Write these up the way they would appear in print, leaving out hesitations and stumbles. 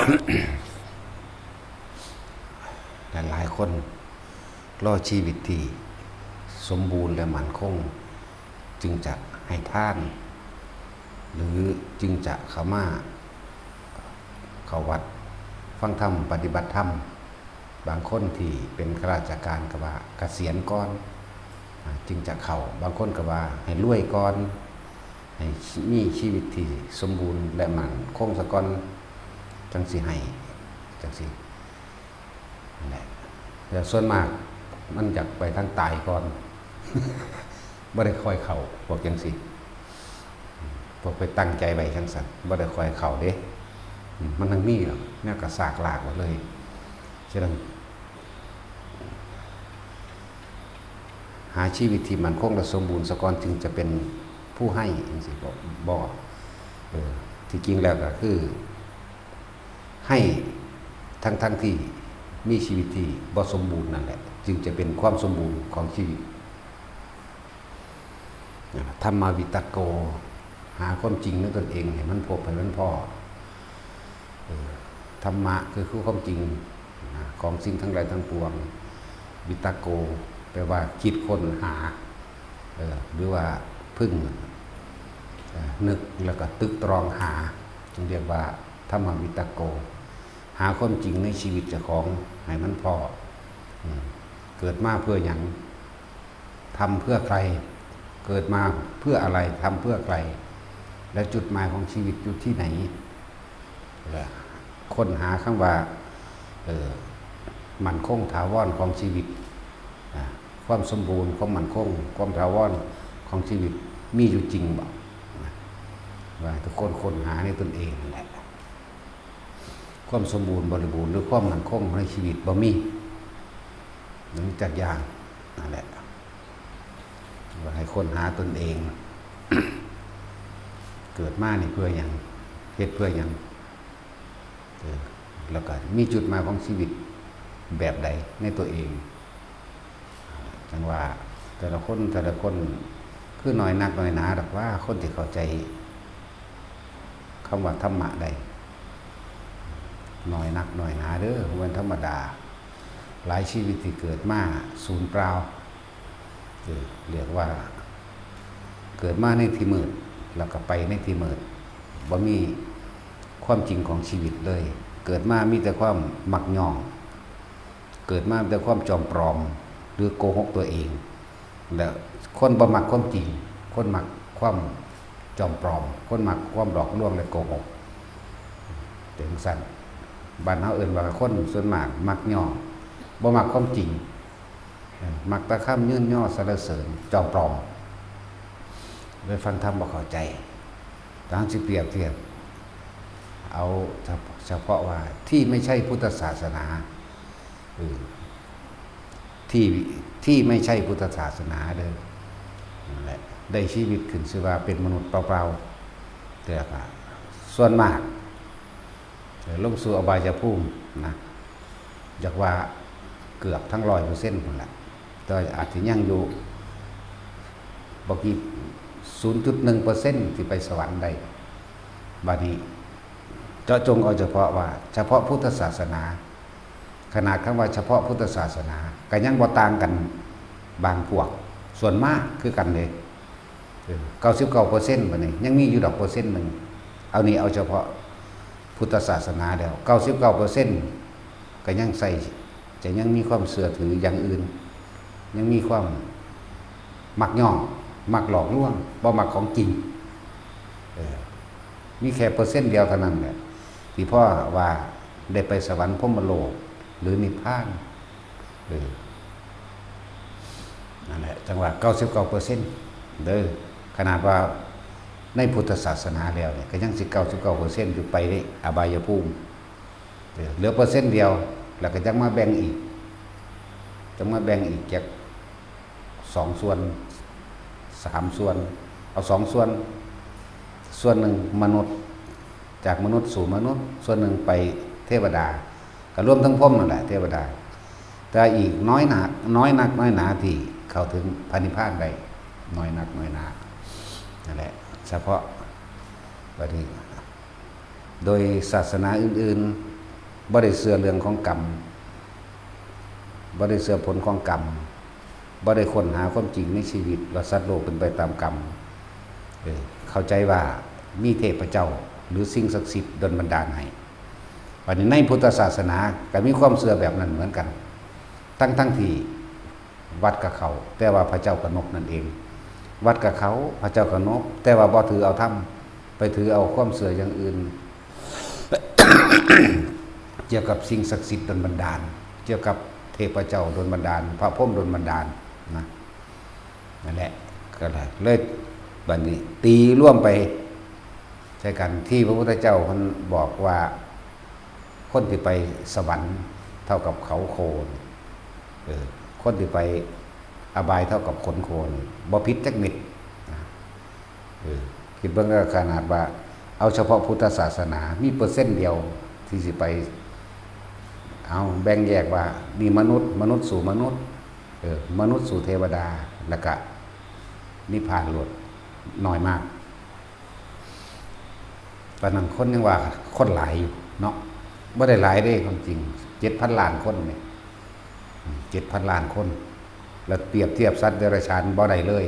หลายคนรอชีวิตที่สมบูรณ์และมั่นคงจึงจะให้ทานหรือจึงจะเข้ามาเข้าวัดฟังธรรมปฏิบัติธรรมบางคนที่เป็นข้าราชการก็ว่าเกษียณก่อนจึงจะเข้าบางคนก็ว่าให้รวยก่อนให้มีชีวิตที่สมบูรณ์และมั่นคงซะก่อนจังสิให้จังสินั่นแหละแต่ส่วนมากมันอยากไปทางตายก่อน บ่ได้ค่อยเข้าพวกจังสิพวกไปตั้งใจไว้จังซั่นบ่ได้ค่อยเข้าเด้มันทั้งมีหรอกแนวก็สากลากหมดเลยฉะนั้นหาชีวิตที่มั่นคงและสมบูรณ์ซะก่อนจึงจะเป็นผู้ให้จังซี่บ่ที่จริงแล้วก็คือให้ทั้งที่มีชีวิตที่บ่สมบูรณ์นั่นแหละจึงจะเป็นความสมบูรณ์ของชีวิตธรรมวิตโกหาความจริงในตนเองให้มันพบให้มันพอธรรมะคือความจริงของสิ่งทั้งหลายทั้งปวงวิตโกแปลว่าคิดค้นหาหรือว่าพึ่งนึกแล้วก็ตึกตรองหาจึงเรียกว่าธรรมวิตโกหาความจริงในชีวิตเจ้าของให้มันพอเกิดมาเพื่อหยังทำเพื่อใครเกิดมาเพื่ออะไรทำเพื่อใครและจุดหมายของชีวิตอยู่ที่ไหนค้นหาคำว่ามั่นคงถาวรของชีวิตความสมบูรณ์ความมั่นคงความถาวรของชีวิตมีอยู่จริงบ่ว่าทุกคนค้นหาในตนเองนั่นแหละความสมบูรณ์บริบูรณ์หรือความมั่นคงในชีวิตบ่มีหนึ่งจากอย่างนั่นแหละว่าให้ค้นหาตนเอง เกิดมานี่เพื่อหยังเฮ็ดเพื่อหยังแล้วก็มีจุดหมายของชีวิตแบบใดในตัวเองจังว่าแต่ละคนคือน้อยนักน้อยหนาดอกว่าคนที่เข้าใจคำว่าธรรมะใดน้อยนักน้อยหนาเด้อวันธรรมดาหลายชีวิตที่เกิดมาศูนย์เปล่าเรียกว่าเกิดมาในที่มืดแล้วก็ไปในที่มืดบ่มีความจริงของชีวิตเลยเกิดมามีแต่ความมักย่องเกิดมามีแต่ความจอมปลอมหรือโกหกตัวเองแล้วคนบ่มักความจริงคนมักความจอมปลอมคนมักความหลอกลวงและโกหกถึงสั่นบ้านเฮาเอิ้นว่าคนส่วนมากมักย่องบ่มักความจริงมักตะค่ำยื่นย่อสรรเสริญจอมปลอมเลยฟังธรรมบ่เข้าใจตามสิเปรียบเทียบเอาเฉพาะว่าที่ไม่ใช่พุทธศาสนาที่ไม่ใช่พุทธศาสนาเลยนั่นแหละได้ชีวิตขึ้นชื่อว่าเป็นมนุษย์เปล่าๆแต่ก็ส่วนมากลงสู่อบายภูมินะอยากว่าเกือบทั้ง100%นั่นแหละแต่อาจจะยังอยู่บางที 0.1% ที่ไปสวรรค์ได้บัดนี้เจาะจงเอาเฉพาะว่าเฉพาะพุทธศาสนาขนาดคำว่าเฉพาะพุทธศาสนาก็ยังบ่ต่างกันบางพวกส่วนมากคือกันเลย99%บัดนี้ยังมีอยู่ดอก%นึงเอานี่เอาเฉพาะพุทธศาสนาแล้ว99%ก็ยังใส่จะยังมีความเสื่อถืออย่างอื่นยังมีความมักย่องมักหลอกลวงบ่มักของจริงมีแค่%เดียวเท่านั้นแหละที่พ่อว่าได้ไปสวรรค์พรหมโลกหรือนิพพานนั่นแหละจังหวะ99%เด้อขนาดว่าในพุทธศาสนาแล้วเนี่ยก็ยังสิ99%อยู่ไปได้อบายภูมิเหลือ%เดียวแล้วก็จังมาแบ่งอีกจาก2ส่วน3ส่วนเอา2ส่วนหนึ่งมนุษย์จากมนุษย์สู่มนุษย์ส่วนหนึ่งไปเทวดาก็รวมทั้งพรหมนั่นแหละเทวดาแต่อีกน้อยหนาที่เข้าถึงพระนิพพานได้น้อยหนานั่นแหละเฉพาะบัดนี้โดยศาสนาอื่นๆ บ่ได้เชื่อเรื่องของกรรมบ่ได้เชื่อผลของกรรมบ่ได้ค้นหาความจริงในชีวิตว่าสัตว์โลกเป็นไปตามกรรมเข้าใจว่ามีเทพเจ้าหรือสิ่งศักดิ์สิทธิ์ดลบันดาลให้วันนี้ในพุทธศาสนาก็มีความเชื่อแบบนั้นเหมือนกันทั้งที่วัดกับเขาแต่ว่าพระเจ้ากนกนั่นเองวัดกับเขาพระเจ้ากนกแต่ว่าบ่ถือเอาธรรมไปถือเอาความเชื่ออย่างอื่น เกี่ยวกับสิ่งศักดิ์สิทธิ์ดลบันดาลเกี่ยวกับเทพเจ้าดลบันดาลพระพรหมดลบันดาลนะนั่นแหละก็เลยบัดนี้ตีร่วมไปใช่กันที่พระพุทธเจ้าท่านบอกว่าคนที่ไปสวรรค์เท่ากับเขาโคคนที่ไปอบายเท่ากับขนโคบ่ผิดจักนิดคิดเบิ่งก็ขนาดว่าเอาเฉพาะพุทธศาสนามีเปอร์เซ็นต์เดียวที่สิไปเอาแบ่งแยกว่ามีมนุษย์สู่มนุษย์มนุษย์สู่เทวดาแล้วก็นิพพานโลดน้อยมากปานนั้นคนยังว่าคนหลายอยู่เนาะบ่ได้หลายเด้ความจริง 7,000 ล้านคนนี่ 7,000 ล้านคนแล้วเปรียบเทียบสัตว์เดรัจฉานบ่ได้เลย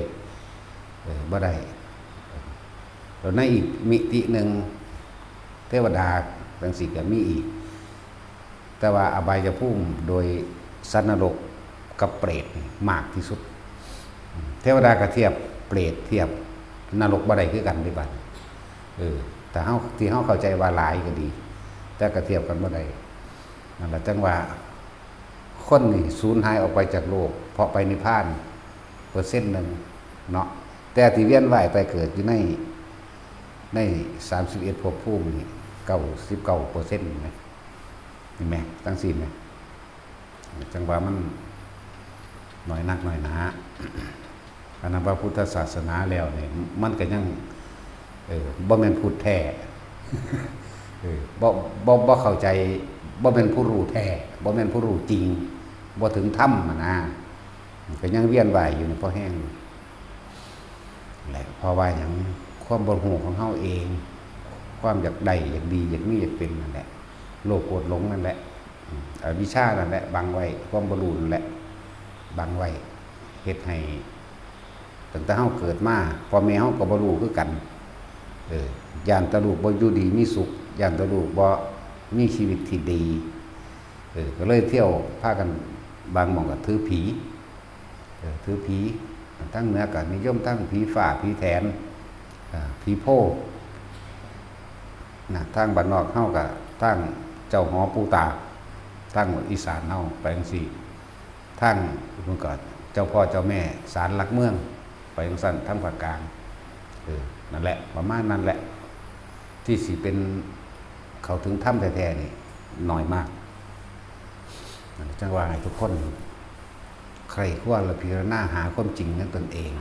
บ่ได้แล้วในอีกมิติหนึ่งเทวดาจังซี่ก็มีอีกแต่ว่าอบายภูมิโดยสัตว์นรกกับเปรตมากที่สุดเทวดาก็เทียบเปรตเทียบนรกบ่ได้คือกันเด้บัดแต่เฮาที่เฮาเข้าใจว่าหลายก็ดีแต่ก็เทียบกันบ่ได้นั่นล่ะจังว่าคนนี่สูญหายออกไปจากโลกเพราะไปนิพพานเปอร์เซ็นต์นึงเนาะแต่ที่เวียนว่ายตายเกิดอยู่ใน31ภพภูมินี่99%นี่มั้ยนี่แม่จังซี่แม่จังว่ามันน้อยนักน้อยหนาอันนั้นว่าพุทธศาสนาแล้วนี่มันก็ยังบ่แม่นพุทธแท้บ่เข้าใจบ่แม่นผู้รู้แท้บ่แม่นผู้รู้จริงบ่ถึงธรรมนะก็ยังเวียนว่ายอยู่ในเพราะแห้งแหละเพราะว่าหยังความบ่รู้ของเฮาเองความอยากได้อยากดีอยากมีอยากเป็นนั่นแหละโลภโกรธหลงนั่นแหละอวิชชานั่นแหละบังไว้ความบ่รู้นั่นแหละบังไว้เฮ็ดให้ตั้งแต่เฮาเกิดมาพ่อแม่เฮาก็บ่รู้คือกันย่านตะลูกบ่อยู่ดีมีสุขย่านตะลูกบ่มีชีวิตที่ดีก็เลยเที่ยวพากันบางหม่องก็ถือผีถือผีทั้งเหนือก็นิยมทั้งผีฝ่าผีแถนผีโพนะทางบ้านนอกเฮาก็ตั้งเจ้าหอปู่ตาตั้งอีสานเฮาไปจังซี่ทางเมื่อก่อนเจ้าพ่อเจ้าแม่ศาลหลักเมืองไปจังซั่นทางภาคกลางนั่นแหละประมาณนั้นแหละที่สิเป็นเข้าถึงถ้ำแท้ๆนี่น้อยมากจังว่าให้ทุกคนใครควรละพิจารณาหาความจริงนั้นตนเอง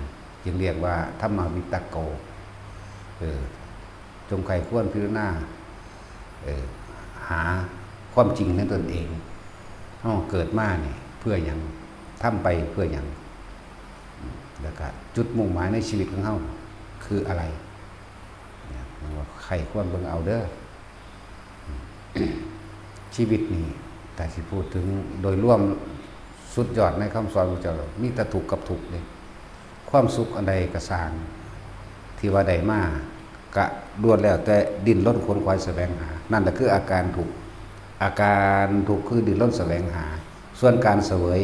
จึงเรียกว่าธัมมวิตโกจงใครควรพิจารณาหาความจริงนั้นตนเองเฮาเกิดมานี่เพื่อหยังทำไปเพื่อหยังแล้วก็จุดมุ่งหมายในชีวิตของเฮาคืออะไรว่าใครควรเบิ่งเอาเด้อ ชีวิตนี่แต่สิพูดถึงโดยรวมสุดยอดในคำสอนพระเจ้ามีแต่ทุกข์กับทุกข์เลยความสุขอันใดก็สร้างที่ว่าใดมากกะล้วนแล้วแต่ดิ้นรนขวนขวายแสวงหานั่นแหละคืออาการทุกข์อาการทุกข์คือดิ้นรนแสวงหาส่วนการเสวย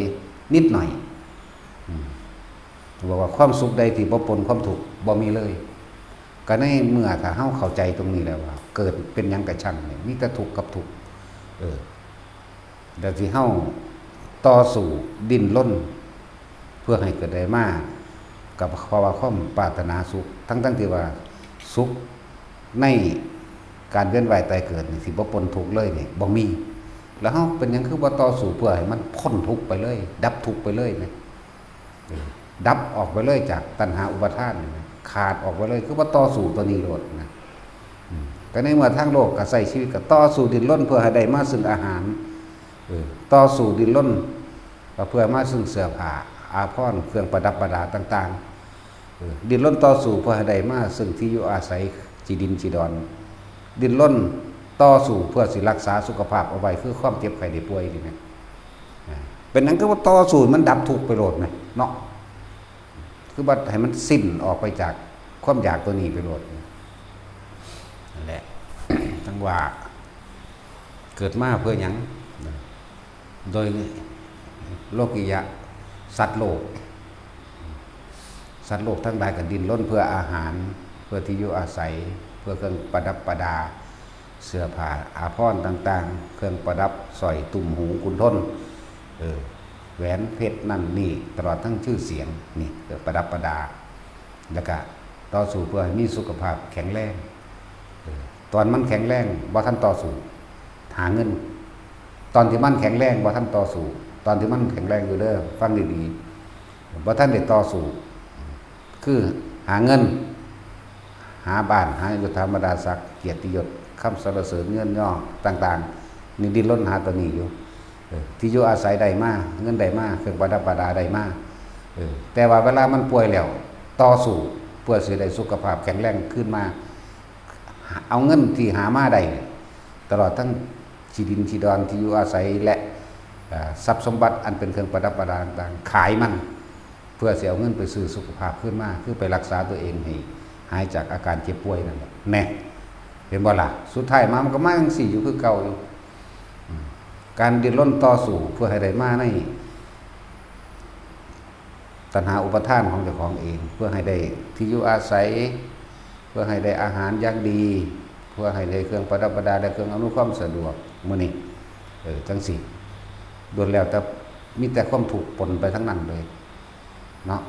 นิดหน่อยบอกว่าความสุขใดที่บ่ปนความทุกข์บ่มีเลยก็ในเมื่อถ้าเฮาเข้าใจตรงนี้แล้วว่าเกิดเป็นหยังกะชั่งนี่มีแต่ทุกข์กับทุกข์แล้วที่เฮาต่อสู้ดิ้นรนเพื่อให้เกิดได้มากับภาวะความปรารถนาสุขทั้งที่ว่าสุขในการเวียนว่ายตายเกิดนี่สิบ่ปนทุกข์เลยนี่บ่มีแล้วเฮาเป็นหยังคือบ่ต่อสู้เพื่อให้มันพ้นทุกข์ไปเลยดับทุกข์ไปเลยนะดับออกไปเลยจากตัณหาอุปาทานนะขาดออกไปเลยคือบ่ต่อสู้ตัวนี้โลดนะก็ในเมื่อทางโลกก็ใช้ชีวิตก็ต่อสู้ดิ้นรนเพื่อให้ได้มาซึ่งอาหารต่อสู้ดิ้นรนเพื่อมาซึ่งเสื้อผ้าอาภรณ์เครื่องประดับประดาต่างๆดิ้นรนต่อสู้เพื่อให้ได้มาซึ่งที่อยู่อาศัยจีดินจีดอนดิ้นรน ต่อสู้เพื่อสิรักษาสุขภาพเอาไว้คือความเจ็บไข้ได้ป่วยนี่นะเป็นนั้นก็ว่าต่อสู้มันดับทุกข์ไปโลดไหมเนาะคือว่าให้มันสิ้นออกไปจากความอยากตัวนี้ไปโลดนั่นแหละ ทั้งว่าเกิดมาเพื่อหยังโดยโลกิยะสัตว์โลกทั้งหลายก็ดิ้นรนเพื่ออาหารเพื่อที่อยู่อาศัยเพื่อเครื่องประดับประดาเสื้อผ้าอาภรณ์ต่างๆเครื่องประดับสร้อยตุ่มหูกุนทนแหวนเพชรนั่นนี่ตลอดทั้งชื่อเสียงนี่ประดับประดาแล้วก็ต่อสู้เพื่อให้มีสุขภาพแข็งแรงตอนมันแข็งแรงบ่ท่านต่อสู้หาเงินตอนที่มันแข็งแรงบ่ท่านต่อสู้ตอนที่มันแข็งแรงอยู่เด้อฟังดีๆบ่ท่านได้ต่อสู้คือหาเงินหาบ้านหายศธรรมดาศักดิ์เกียรติยศคำสรรเสริญเงินย่อต่างๆนี่ดิ้นรนหาตัวนี้อยู่ที่อยู่อาศัยได้มากเงินได้มากเครื่องประดับประดาได้มากแต่ว่าเวลามันป่วยแล้วต่อสู้เพื่อสิได้สุขภาพแข็งแรงขึ้นมาเอาเงินที่หามาได้ตลอดทั้งที่ดินที่ดอนที่อยู่อาศัยและทรัพย์สมบัติอันเป็นเครื่องประดับประดาต่างๆขายมันเพื่อเสียเอาเงินไปซื้อสุขภาพขึ้นมาคือไปรักษาตัวเองให้หายจากอาการเจ็บป่วยนั่นแหละแน่เห็นบ่ล่ะสุดท้ายมามันก็มาจังซี่อยู่คือเก่าอยู่การดิ้นรนต่อสู้เพื่อให้ได้มาในตัณหาอุปทานของเจ้าของเองเพื่อให้ได้ที่อยู่อาศัยเพื่อให้ได้อาหารอย่างดีเพื่อให้ได้เครื่องประดับประดาและเครื่องอำนวยความสะดวกมื้อนี้จังซี่ล้วนแล้วแต่มีแต่ความทุกข์ปนไปทั้งนั้นเลยเนาะ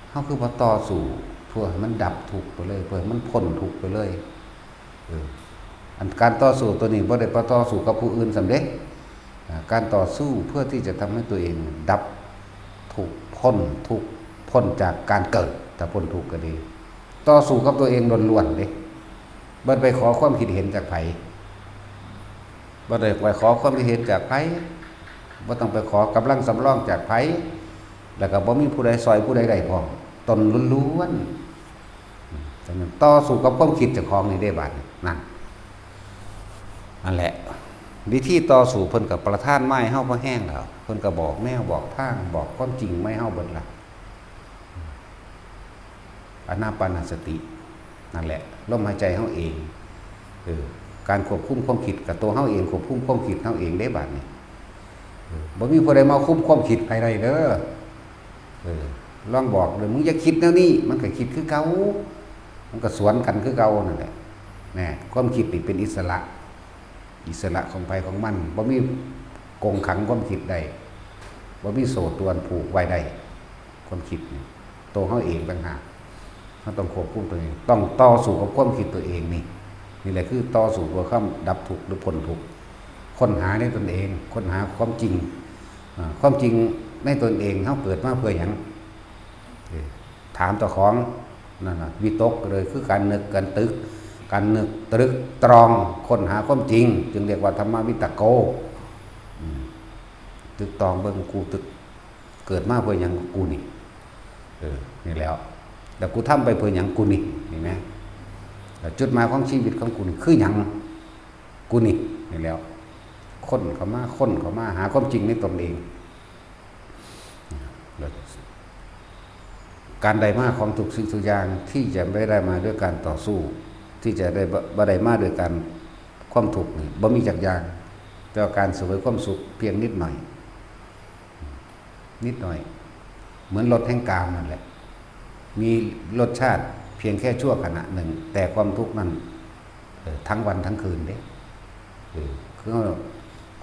เฮาคือบ่ต่อสู้เพื่อให้มันดับทุกข์ไปเลยเพื่อให้มันพ้นทุกข์ไปเลยอันการต่อสู้ตัวนี้บ่ได้ต่อสู้กับผู้อื่นสำเร็จการต่อสู้เพื่อที่จะทำให้ตัวเองดับทุกข์พ้นจากการเกิดถ้าพ้นทุกข์ก็ดีต่อสู้กับตัวเองล้วนๆเด้บ่ไปขอความคิดเห็นจากไผบ่ได้ไปขอความคิดเห็นจากไผบ่ต้องไปขอกำลังสำรองจากไผแล้วก็บ่มีผู้ใดซอยผู้ใดได้พร้อมตนล้วนๆฉะนั้นต่อสู้กับความคิดเจ้าของนี่ได้บาดนั่นแหละวิธีต่อสู้เพิ่นก็ประทานไม้เฮาบ่แห้งแล้วเพิ่นก็บอกแนวบอกทางบอกความจริงไม่เฮาเบิดล่ะอานาปานสตินั่นแหละลมหายใจเฮาเองการควบคุมความคิดกับตัวเฮาเองควบคุมความคิดเฮาเองได้บาดนี้บ่มีผู้ใดมาควบคุมความคิดภายในเด้อลองบอกเลยมึงอย่าคิดแนวนี้มันก็คิดคือเก่ามันก็สวนกันคือเก่านั่นแหละแน่ความคิดนี่เป็นอิสระของภัยของมันบ่มีกงขังความคิดใดบ่มีโซ่ตรวนผูกไว้ได้ความคิดนี่ตัวเฮาเองต่างหากเฮาต้องควบคุมตัวเองต้องต่อสู้กับความคิดตัวเองนี่แหละคือต่อสู้เพื่อความดับทุกข์หรือพ้นทุกข์ค้นหาในตนเองค้นหาความจริงในตนเองเฮาเกิดมาเพื่อหยังถามเจ้าของนั่นน่ะวิตกเลยคือการนึกการตรึกตรองค้นหาความจริงจึงเรียกว่าธรรมวิตโกตึกตองเบิ่งกูตึกเกิดมาเพื่อหยังกูนี่นี่แล้วแต่กูทำไปเพื่อหยังกูนี่เห็นมั้ยแล้วจุดหมายของชีวิตของกูนี่คือหยังกูนี่แล้วค้นเข้ามาหาความจริงในตนเองการได้มาของทุกสิ่งทุกอย่างที่จะไม่ได้มาด้วยการต่อสู้ที่จะได้บ่ได้มาด้วยการความทุกข์นี่บ่มีจักอย่างแต่การเสวยความสุขเพียงนิดหน่อยเหมือนรสแห่งกามนั่นแหละมีรสชาติเพียงแค่ชั่วขณะหนึ่งแต่ความทุกข์นั้นทั้งวันทั้งคืนเด้คือ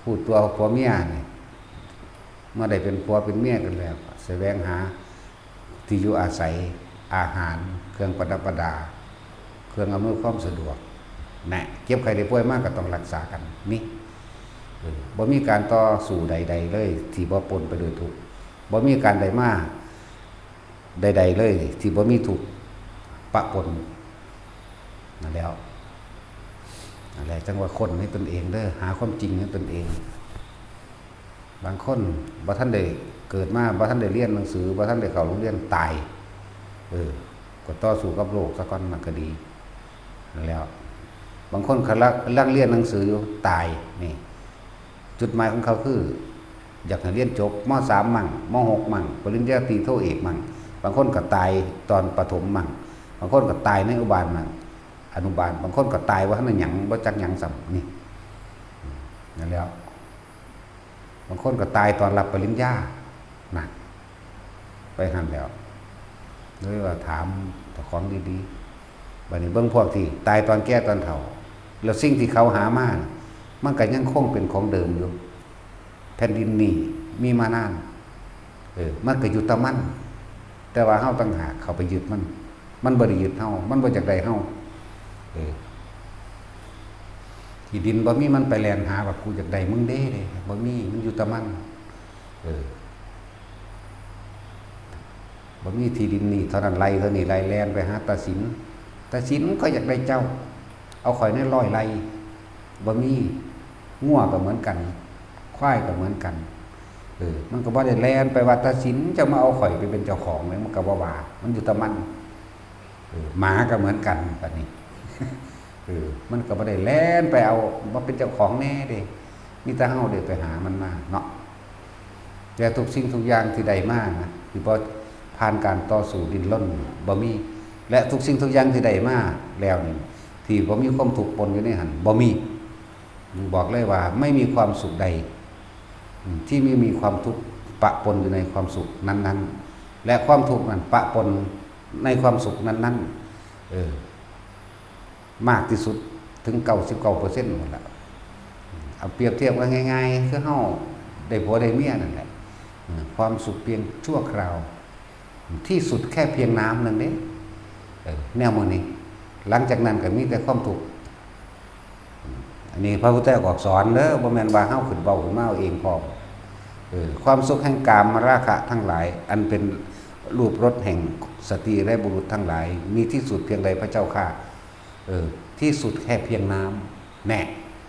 คู่ตัวผัวเมียนี่เมื่อได้เป็นผัวเป็นเมียกันแล้วแสวงหาที่อยู่อาศัยอาหารเครื่องประดับประดาเครื่องอำนวยความสะดวกนะเจ็บไข้ได้ป่วยมากก็ต้องรักษากันนี่บ่มีการต่อสู้ใดๆเลยที่บ่ปนไปด้วยทุกข์บ่มีการใดมาใดๆเลยที่บ่มีทุกข์ปะปนนั่นแล้วอะไรจังว่าคนให้ตนเองเด้อหาความจริงให้ตนเองบางคนบ่ทันได้เกิดมาบ่ทันได้เรียนหนังสือบ่ทันได้เข้าโรงเรียนตายก็ต่อสู้กับโลกซะก่อนมันก็ดีนั่นแล้ว บางคนเขาลักเรียนหนังสืออยู่ตายนี่จุดหมายของเขาคืออยากให้เรียนจบม.3 มั่งม.6 มั่งปริญญาตรีโทเอกมั่งบางคนก็ตายตอนประถมมั่งบางคนก็ตายในอนุบาลมั่งอนุบาลบางคนก็ตายว่านั่นหยังบ่จักหยังซ้ํนี่นั่นแล้วบางคนก็ตายตอนรับปริญญานั่นไปหั่นแล้วเลยว่าถามเจ้าของดีๆบัดนี้เบิ่งพวกที่ตายตอนแก่ตอนเฒ่าแล้วสิ่งที่เขาหามามันก็ยังคงเป็นของเดิมอยู่แผ่นดินนี้มีมานานมันก็อยู่ตะมันแต่ว่าเฮาต่างหากเข้าไปยึดมันบ่ได้ยึดเฮามันบ่จักได้เฮาที่ดินบ่มีมันไปแล่นหาว่ากูอยากได้มึงเด้บ่มีมันอยู่ตะมันบ่มีที่ดินนี่เท่านั้นไร่เท่านี้ไร่แล่นไปหาตาสินก็อยากได้เจ้าเอาข่อยใน100ไร่บ่มีงัวก็เหมือนกันควายก็เหมือนกันมันก็บ่ได้แล่นไปว่าตาสินจะมาเอาข่อยไปเป็นเจ้าของเลยมันก็บ่ว่ามันอยู่ตะมันหมาก็เหมือนกันบัดนี้มันก็บ่ได้แล่นไปเอามาเป็นเจ้าของแน่เด้มีแต่เฮาได้ไปหามันมาเนาะแต่ทุกสิ่งทุกอย่างที่ได้มานะคือบ่ผ่านการต่อสู้ดิ้นรนบ่มีและทุกสิ่งทุกอย่างที่ได้มาแล้วนี่ที่บ่มีความทุกข์ปนอยู่ในหันบ่มีบอกเลยว่าไม่มีความสุขใดที่ไม่มีความทุกข์ปะปนอยู่ในความสุขนั้นๆและความทุกข์นั้นปะปนในความสุขนั้นๆมากที่สุดถึง 99% หมดแล้วเอาเปรียบเทียบกันง่ายๆคือเฮาได้ผัวได้เมียนั่นแหละความสุขเพียงชั่วคราวที่สุดแค่เพียงน้ำนั่นเด้แนวมื้อนี้หลังจากนั้นก็มีแต่ความทุกข์อันนี้พระพุทธเจ้าก็สอนเด้อบ่แม่นว่าเฮาขึ้นเว้าขึ้นมาเอาเองพร้อมความสุขแห่งกามราคะทั้งหลายอันเป็นรูปรสแห่งสตรีและบุรุษทั้งหลายมีที่สุดเพียงใดพระเจ้าข้าที่สุดแค่เพียงน้ำแน่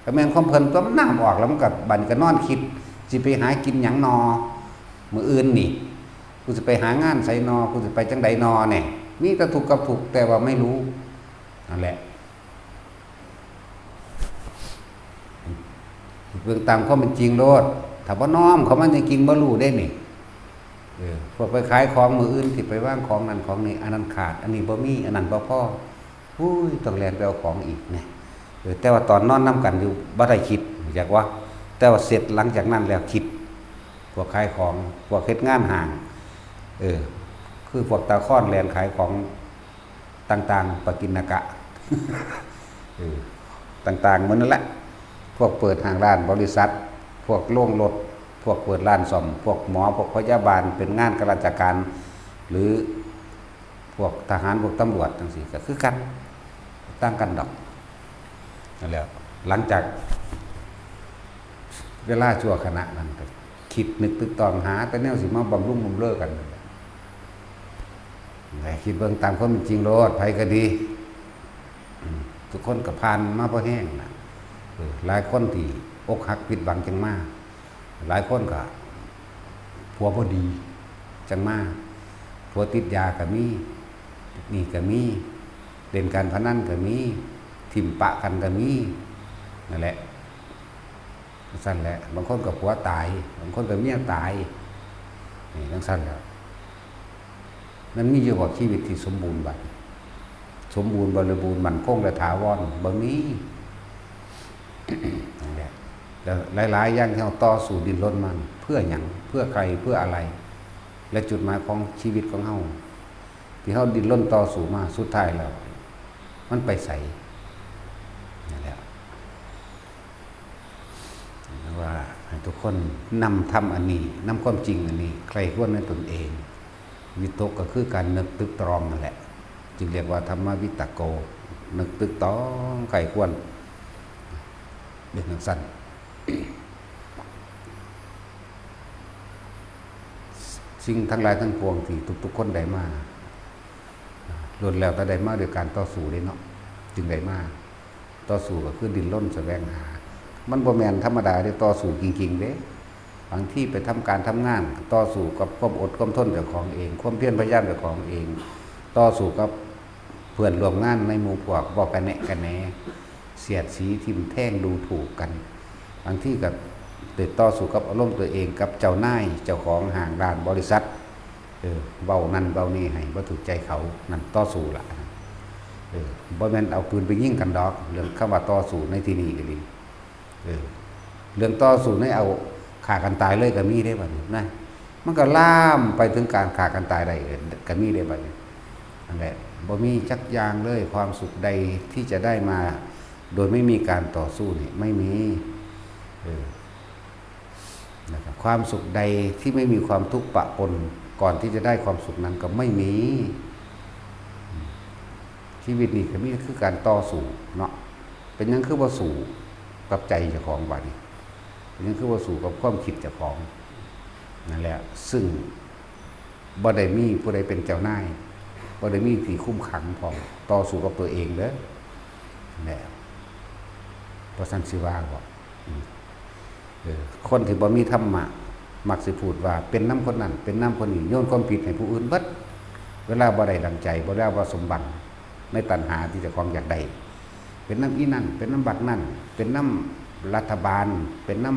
ก็แม่นความเพิ่นตัวน้ำออกแล้วมันก็บัดก็นอนคิดสิไปหากินหยังนอมื้ออื่นนี่กูสิไปหางานไสนอกูสิไปจังไดนอแน่มีแต่ทุกข์กับทุกข์แต่ว่าไม่รู้นั่นแหละเรื่องตามความเป็นจริงโลดถ้าบ่น้อมเขามันจริงบ่รู้ได้นี่พวกไปขายของมื้ออื่นที่ไปวางของนั่นของนี่อันนั้นขาดอันนี้บ่มีอันนั้นบ่พอต้องแล่นไปเอาของอีกนี่แต่ว่าตอนนอนนำกันอยู่บ่ได้คิดอยากว่าแต่ว่าเสร็จหลังจากนั้นแล้วคิดพวกขายของพวกเฮ็ดงานห้างคือพวกตาค้อนแล่นขายของต่างๆปกิณกะต่างๆเหมือนนั่นแหละพวกเปิดห้างร้านบริษัทพวกโรงรถพวกเปิดร้านซ่อมพวกหมอพวกพยาบาลเป็นงานข้าราชการหรือพวกทหารพวกตำรวจจังซี่ก็คือกันต่างกันดอกนั่นแหละหลังจากเวลาชั่วขณะนั้นก็คิดนึกตึกตองหาแต่แนวสิมาบำรุงบำเรอกันแต่คิดเบิ่งตามความเป็นจริงโลดไผก็ดีทุกคนก็ผ่านมาบ่แห้งนะหลายคนที่อกหักผิดหวังจังมากหลายคนก็ผัวบ่ดีจังมากผัวติดยาก็มีนี่ก็มีเล่นการพนันก็มีทิ่มปะกันก็มีนั่นแหละสั่นแหละบางคนก็ผัวตายบางคนก็เมียตายนี่ทั้งสั่นแล้วมันมีอยู่ว่าชีวิตที่สมบูรณ์บัดสมบูรณ์บริบูรณ์มั่นคงและถาวรบ่มีนั่นแหละแล้วหลายๆอย่างที่เราต่อสู้ดิ้นรนมันเพื่อหยังเพื่อใครเพื่ออะไรและจุดหมายของชีวิตของเฮาที่เฮาดิ้นรนต่อสู้มาสุดท้ายแล้วมันไปใส่นั่นแหละว่าให้ทุกคนนำทำอันนี้นำความจริงอันนี้ใครควรในตนเองวิตกก็คือการนึกตึกตรองนั่นแหละจึงเรียกว่าธรรมวิตโกนึกตึกตรองใครควรเป็นนักสั้นสิ่งทั้งหลายทั้งปวงที่ทุกๆคนได้มาล้วนแล้วแต่ได้มาด้วยการต่อสู้ได้เนาะจึงได้มาต่อสู้ก็คือดิ้นรนแสวงหามันบ่แม่นธรรมดาได้ต่อสู้จริงๆเด้บางที่ไปทำการทำงานต่อสู้กับความอดความทนเจ้าของเองความเพียรพยายามเจ้าของเองต่อสู้กับเพื่อนร่วมงานในหมู่พวกบ่กันแหน่กันแหน่ เสียดสีทิ่มแท่งดูถูกกันบางที่กับติดต่อสู้กับอารมณ์ตัวเองกับเจ้านายเจ้าของห้างร้านบริษัทเบานั่นเบานี่ให้บ่ถูกใจเขานั่นต่อสู้ล่ะบ่แม่นเอาปืนไปยิงกันดอกเรื่องคำว่าต่อสู้ในที่นี้ก็ดีเรื่องต่อสู้ในเอาฆ่ากันตายเลยก็มีได้บัดนี้นะมันก็ล่ามไปถึงการฆ่ากันตายได้ก็มีได้บัดนี้นั่นแหละบ่มีจักอย่างเลยความสุขใดที่จะได้มาโดยไม่มีการต่อสู้นี่ไม่มีนะครับความสุขใดที่ไม่มีความทุกข์ปะปนก่อนที่จะได้ความสุขนั้นก็ไม่มีชีวิตนี่ก็มีคือการต่อสู้เนาะเป็นยังคือว่าสู้กับใจเจ้าของบัดนี้เป็นยังคือว่าสู้กับความคิดเจ้าของนั่นแหละซึ่งบ่ได้มีผู้ใดเป็นเจ้านายบ่ได้มีที่คุ้มขังพอต่อสู้กับตัวเองเด้อนั่นแหละเพราะสันสิว่าบอกคนที่บ่มีธรรมะมักสิพูดว่าเป็นน้ำคนนั้นเป็นน้ำคนนี้โยนความผิดให้ผู้อื่นเบิดเวลาบ่ได้ดังใจบ่ได้ว่าสมบัติในตัณหาที่จะของอยากได้เป็นน้ำอีนั่นเป็นน้ำบักนั่นเป็นน้ำรัฐบาลเป็นน้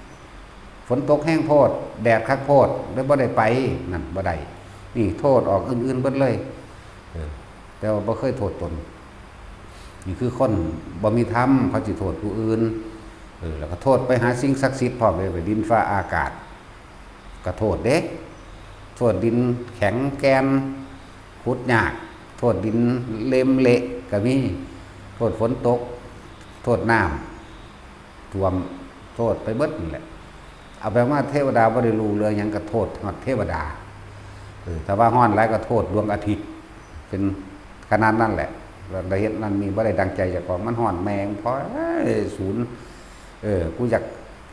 ำฝนตกแห้งโพดแดดคักโพดแล้วบ่ได้ไปนั่นบ่ได้นี่โทษออกอื่นๆเบิดเลยแต่ว่าบ่เคยโทษตนนี่คือคนบ่มีธรรมเขาสิโทษผู้อื่นแล้วก็โทษไปหาสิ่งศักดิ์สิทธิ์พร้อมเลยไปดินฟ้าอากาศก็โทษเด็กโทษดินแข็งแกนขุดยากโทษดินเละเละก็มีโทษฝนตกโทษน้ำท่วมโทษไปเบิดนี่แหละเอาไปว่าเทวดาบ่ได้รู้เรื่องหยังก็โทษเทวดาถ้าว่าฮ้อนหลายก็โทษดวงอาทิตย์เป็นขนาดนั้นแหละได้เฮ็ดนั้นมีบ่ได้ดังใจเจ้าของมันฮ้อนแมงพอศูนย์กูอยาก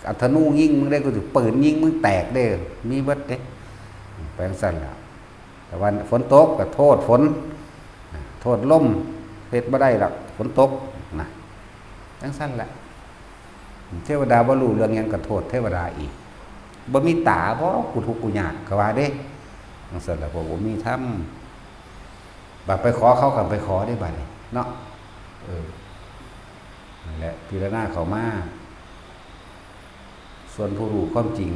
อัธนูยิงมึงได้กูจะปืนยิงมึงแตกได้มีเบิดเด้แปลงสั่นแล้วแต่วันฝนตกก็โทษฝนโทษลมเฮ็ดบ่ได้หรอกฝนตกนะแปลงสั่นแหละเทวดาบ่รู้เรื่องหยังก็โทษเทวดาอีกบ่มีตาบ่กูทุกข์กูยากก็ว่าเด้แปลงสั่นแล้วบ่มีธรรมบัดไปขอเขาก็ไปขอได้บัดนี้เนาะนั่นแหละพิจารณาเข้ามาส่วนผู้รู้ความจริง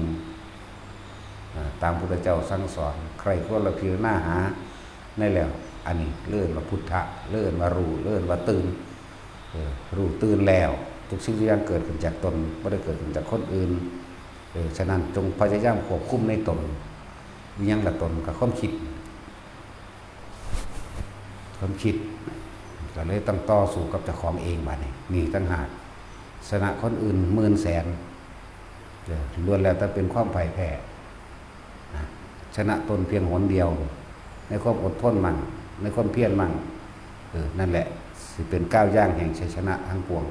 ตามพุทธเจ้าสั่งสอนใครก็ละพิจารณาหาในแล้วอันนี้เลื่อนมาพุทธะเลื่อนมารู้เลื่อนมาตื่นรู้ตื่นแล้วทุกสิ่งทุกอย่างเกิดขึ้นจากตนไม่ได้เกิดขึ้นจากคนอื่นฉะนั้นจงพยายามควบคุมในตนวิญญาณละตนกับความคิดก็เลยต้องต่อสู้กับเจ้าของเองบัดนี้นี่ตั้งหากชนะคนอื่นหมื่นแสนล้วนแล้วแต่เป็นความพ่ายแพ้ชนะตนเพียงหนเดียวในความอดทนมั่งในความเพียรมั่งนั่นแหละสิเป็นก้าวย่างแห่งชัยชนะทั้งปวง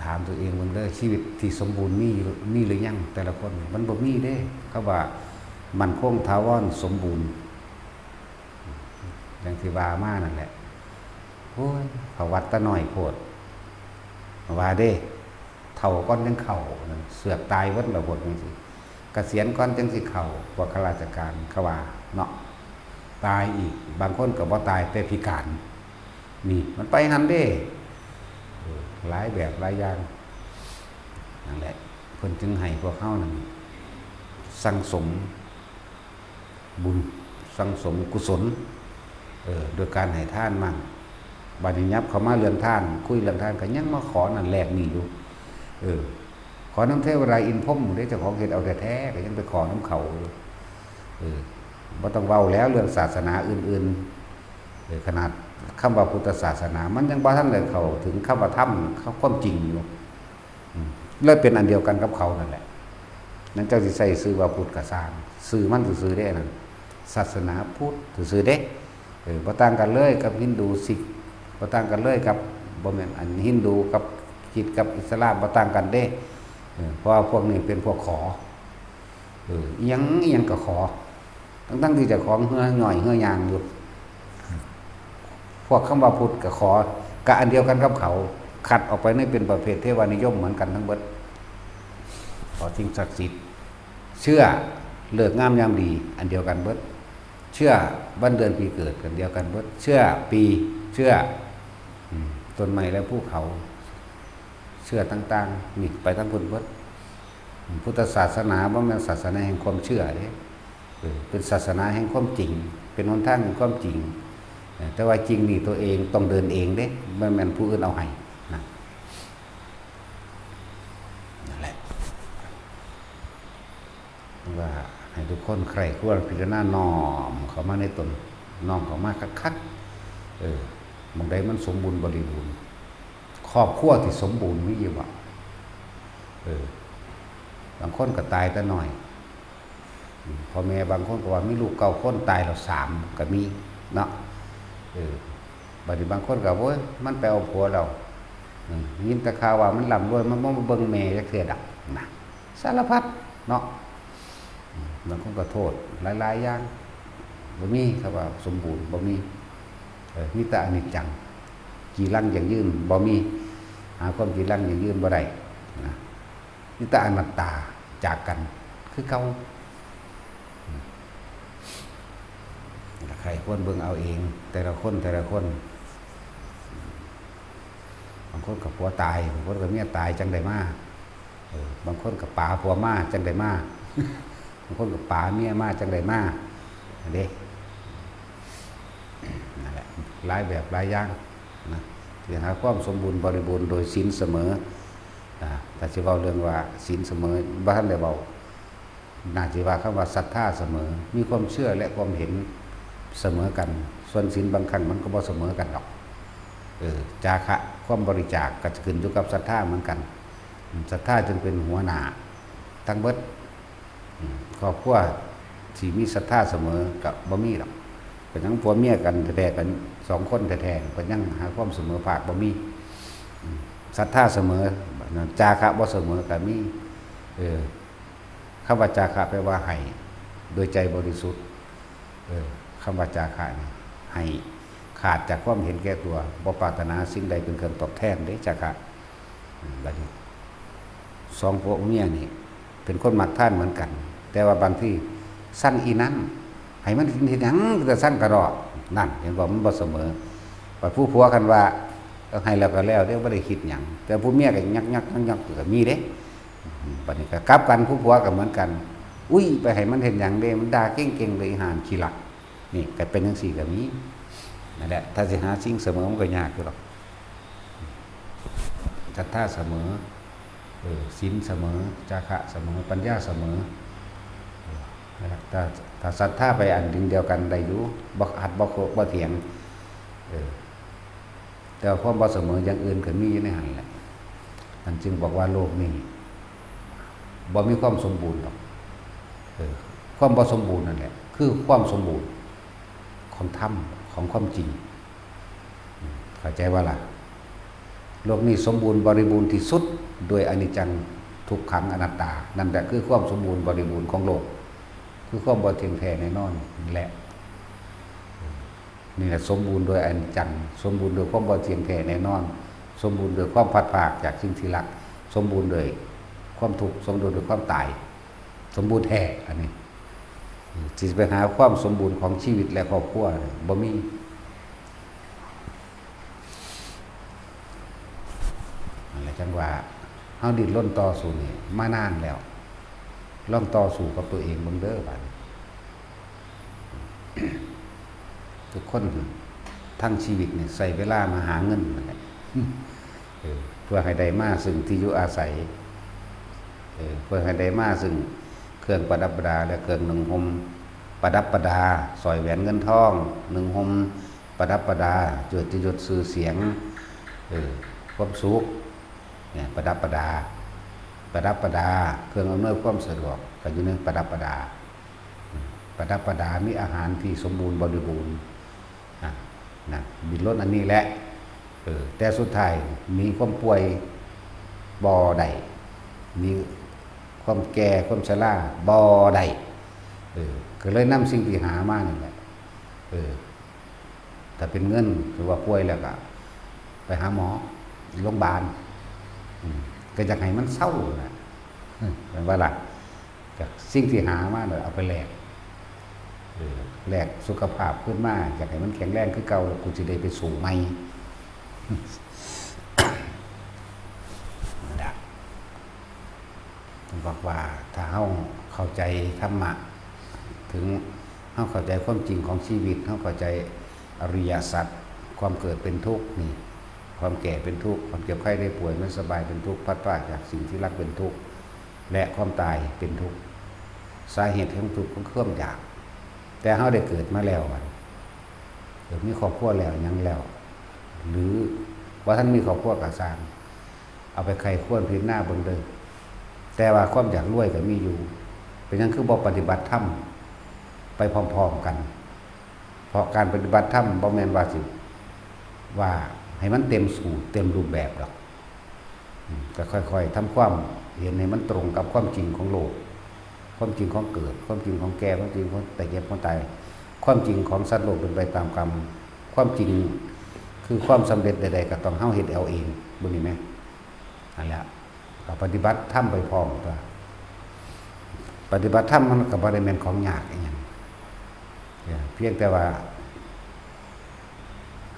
ถามตัวเองมันได้ชีวิตที่สมบูรณ์มีหรือยังแต่ละคนมันบ่มีเด้เขาว่ามันคงถาวรสมบูรณ์อย่างที่ว่ามานั่นแหละโอ้ยเขาวัดตะหน่อยโพดว่าเด้เท่าก้อนจังเข่าเสือกตายวัดระบดจังสิเกษียณก้อนจังสิเข่าว่าข้าราชการเขาว่าเนาะตายอีกบางคนก็บ่ตายแต่พิการนี่มันไปหันเด้หลายแบบหลายอย่างนั่นแหละเพิ่นจึงให้พวกเขานั่นสั่งสมบุญสั่งสมกุศลโดยการให้ทานมั่งบัดนี้ยับเขามาเรื่องท่านคุยเรื่องท่านก็ยังมาขอนั่นแหลกนี่อยู่ขอน้ำเทวดาอินพรหมได้เจ้าของเฮ็ดเอาแต่แท้ก็ยังไปขอน้ำเขาบ่ต้องเว้าแล้วเรื่องศาสนาอื่นๆขนาดคำว่าพุทธศาสนามันยังบ่ทันได้เข้าถึงคำว่าธรรมความจริงอยู่เลยเป็นอันเดียวกันกับเขานั่นแหละนั่นเจ้าสิใส่ชื่อว่าพุทธก็สร้างชื่อมันซื่อๆได้นั่นศาสนาพุทธซื่อๆเด้บ่ต่างกันเลยกับฮินดูซิกบ่ต่างกันเลยกับบ่แม่นอันฮินดูกับคริสต์กับอิสลามบ่ต่างกันเด้เพราะว่าพวกนี้เป็นพวกขออีหยังก็ขอทั้งที่เจ้าของเหือหน่อยเหือยางอยู่พวกคำว่าพุทธก็ขอกะอันเดียวกันกับเขาขัดออกไปนี่เป็นประเภทเทวานิยมเหมือนกันทั้งเบิดขอสิ่งศักดิ์สิทธิ์เชื่อเลิกงามยามดีอันเดียวกันเบิดเชื่อวันเดือนปีเกิดกันเดียวกันเบิดเชื่อปี เชื่อต้นไม้และภูเขาเชื่อต่างๆนี่ไปทั้งพุทธพุทธศาสนาบ่แม่นศาสนาแห่งความเชื่อเด้เป็นศาสนาแห่งความจริงเป็นหนทางแห่งความจริงแต่ว่าจริงนี่ตัวเองต้องเดินเองเด้บ่แม่นผู้อื่นเอาให้นั่นแหละว่าให้ทุกคนใครควรพิจารณาน้อมเข้ามาในตนน้อมเข้ามาคักๆบางใดมันสมบูรณ์บริบูรณ์ครอบครัวที่สมบูรณ์มีอยู่บ่บางคนก็ตายแต่น้อยพ่อแม่บางคนก็ว่ามีลูก9 คนตายแล้ว3ก็มีเนาะบัดนี้บางคนก็โอ้ยมันไปเอาผัวเรายินแต่ข่าวว่ามันร่ำรวยมันบ่มาเบิ่งแม่จักเทื่อดอกนะสารพัดเนาะบางคนก็โทษหลายๆอย่างบ่มีครับว่าสมบูรณ์บ่มีมีแต่อนิจจังกีรังอย่างยืนบ่มีหาความกีรังอย่างยืนบ่ได้นะมีแต่อนัตตาจากกันคือเก่าใครควรเบิ่งเอาเองแต่ละคนบางคนกับผัวตายบางคนกับเมียตายจังได้มาบางคนกับป๋าผัวมาจังได้มาบางคนกับป๋าเมียมาจังได้มาเด้นั่นแหละหลายแบบหลายอย่างนะที่หาความสมบูรณ์บริบูรณ์โดยศีลเสมอแต่สิเว้าเรื่องว่าศีลเสมอบ่ทันได้เว้าน่าสิว่าคำว่าศรัทธาเสมอมีความเชื่อและความเห็นเสมอกันส่วนศีลบางครั้งมันก็บ่เสมอกันดอกจาคะความบริจาคก็จะขึ้นอยู่กับศรัทธาเหมือนกันศรัทธาจึงเป็นหัวหน้าทั้งเบิดครอบครัวที่มีศรัทธาเสมอกับบ่มีหรอกเป็นทั้งผัวเมียกันแท้ๆกัน2 คนแท้ๆก็ยังหาความเสมอภาคบ่มีศรัทธาเสมอจาคะบ่เสมอก็มีคำว่าจาคะแปลว่าให้โดยใจบริสุทธิ์คำว่าจาคะนี่ให้ขาดจากความเห็นแก่ตัวบ่ปรารถนาสิ่งใดเป็นเครื่องตอบแทนเด้จาคะบัดนี้2 ผัวเมียนี่เป็นคนมักท่านเหมือนกันแต่ว่าบางที่สั้นอีนั้นให้มันเห็นหยังแต่สั้นกระดอกนั่นเห็นบ่มันบ่เสมอว่าผู้ผัวกันว่าให้แล้วก็แล้วเด้บ่ได้คิดหยังแต่ผู้เมียก็ยักก็มีเด้บัดนี้ก็กลับกันผู้ผัวก็เหมือนกันอุ้ยไปให้มันเห็นหยังเด้มันด่าเก่งๆเลยหานขี้หลักนี่ก็เป็นจังซี่ก็มีนั่นแหละถ้าสิหาสิ่งเสมอมันก็ยากอยู่หรอกศรัทธาเสมอศีลเสมอจาคะเสมอปัญญาเสมอถ้าศรัทธาไปอันเดียวกันได้อยู่บ่อัดบ่เถียงแต่ความบ่เสมออย่างอื่นก็มีอยู่ในหันแหละมันจึงบอกว่าโลกนี้บ่มีความสมบูรณ์หรอกความบ่สมบูรณ์นั่นแหละคือความสมบูรณ์ของธรรมของความจริงเข้าใจว่าล่ะโลกนี้สมบูรณ์บริบูรณ์ที่สุดโดยอนิจจังทุกขังอนัตตานั่นแหละคือความสมบูรณ์บริบูรณ์ของโลกคือความบ่เที่ยงแท้แน่นอนนี่แหละนี่แหละสมบูรณ์โดยอนิจจังสมบูรณ์โดยความบ่เที่ยงแท้แน่นอนสมบูรณ์โดยความพัดพรากจากสิ่งที่รักสมบูรณ์โดยความทุกข์สมบูรณ์โดยความตายสมบูรณ์แท้อันนี้ที่จะไปหาความสมบูรณ์ของชีวิตและครอบครัวบ่มีอะไรจังว่าเฮาดิ้นรนต่อสู้นี่มานานแล้วลองต่อสู้กับตัวเองเบิ่งเด้อบัด ทุกคนทั้งชีวิตเนี่ยใส่เวลามาหาเงินนั่นแหละเพื่อให้ได้มาซึ่งที่อยู่อาศัยเพื่อให้ได้มาซึ่งเครื่องประดับประดาและเครื่องนึ่งห่มประดับประดาสอยแหวนเงินทองนึ่งห่มประดับประดาจดจิตสื่อเสียงความสุขเนี่ยประดับประดาเครื่องอำนวยความสะดวกก็อยู่ในประดับประดามีอาหารที่สมบูรณ์บริบูรณ์นะบินรถอันนี้แหละแต่สุดท้ายมีความป่วยบ่ได้มีความแก่ความชราบ่ได้ก็เลยนำสิ่งที่หามานี่แหละถ้าเป็นเงินหรือว่าป่วยแล้วก็ไปหาหมอโรงพยาบาลก็อยากให้มันเศร้านะเป็นว่าล่ะจากสิ่งที่หามาเนี่ยเอาไปแลก แลกสุขภาพขึ้นมาอยากให้มันแข็งแรงคือเก่าแล้วกูจะได้ไปสู่ใหม่ผมบอกว่าถ้าเฮาเข้าใจธรรมะถึงเฮาเข้าใจความจริงของชีวิตเฮาเข้าใจอริยสัจความเกิดเป็นทุกข์นี่ความแก่เป็นทุกข์ความเจ็บไข้ได้ป่วยไม่สบายเป็นทุกข์พัดพรากจากสิ่งที่รักเป็นทุกข์และความตายเป็นทุกข์สาเหตุของทุกข์ของความอยากแต่เฮาได้เกิดมาแล้วเกิดมีครอบครัวแล้วยังแล้วหรือว่าท่านมีครอบครัวก็สร้างเอาไปใครควรพิจารณาเบิ่งเด้อแต่ว่าความอยากรวยก็มีอยู่เป็นนั้นคือบ่ปฏิบัติธรรมไปพร้อมๆกันเพราะการปฏิบัติธรรมบ่แม่นว่าสิว่าให้มันเต็มสูตรเต็มรูปแบบหรอกก็ค่อยๆทำความเห็นให้มันตรงกับความจริงของโลกความจริงของเกิดความจริงของแก่ความจริงของแต่เจ็บของตายความจริงของสัตว์โลกเป็นไปตามกรรมความจริงคือความสำเร็จใดๆก็ต้องเฮาเฮ็ดเอาเองบ่นี่แม่นั่นแหละก็ปฏิบัติธรรมไปพร้อมตัวปฏิบัติธรรมมันก็บ่ได้แม่นของยากอีหยังเพียงแต่ว่า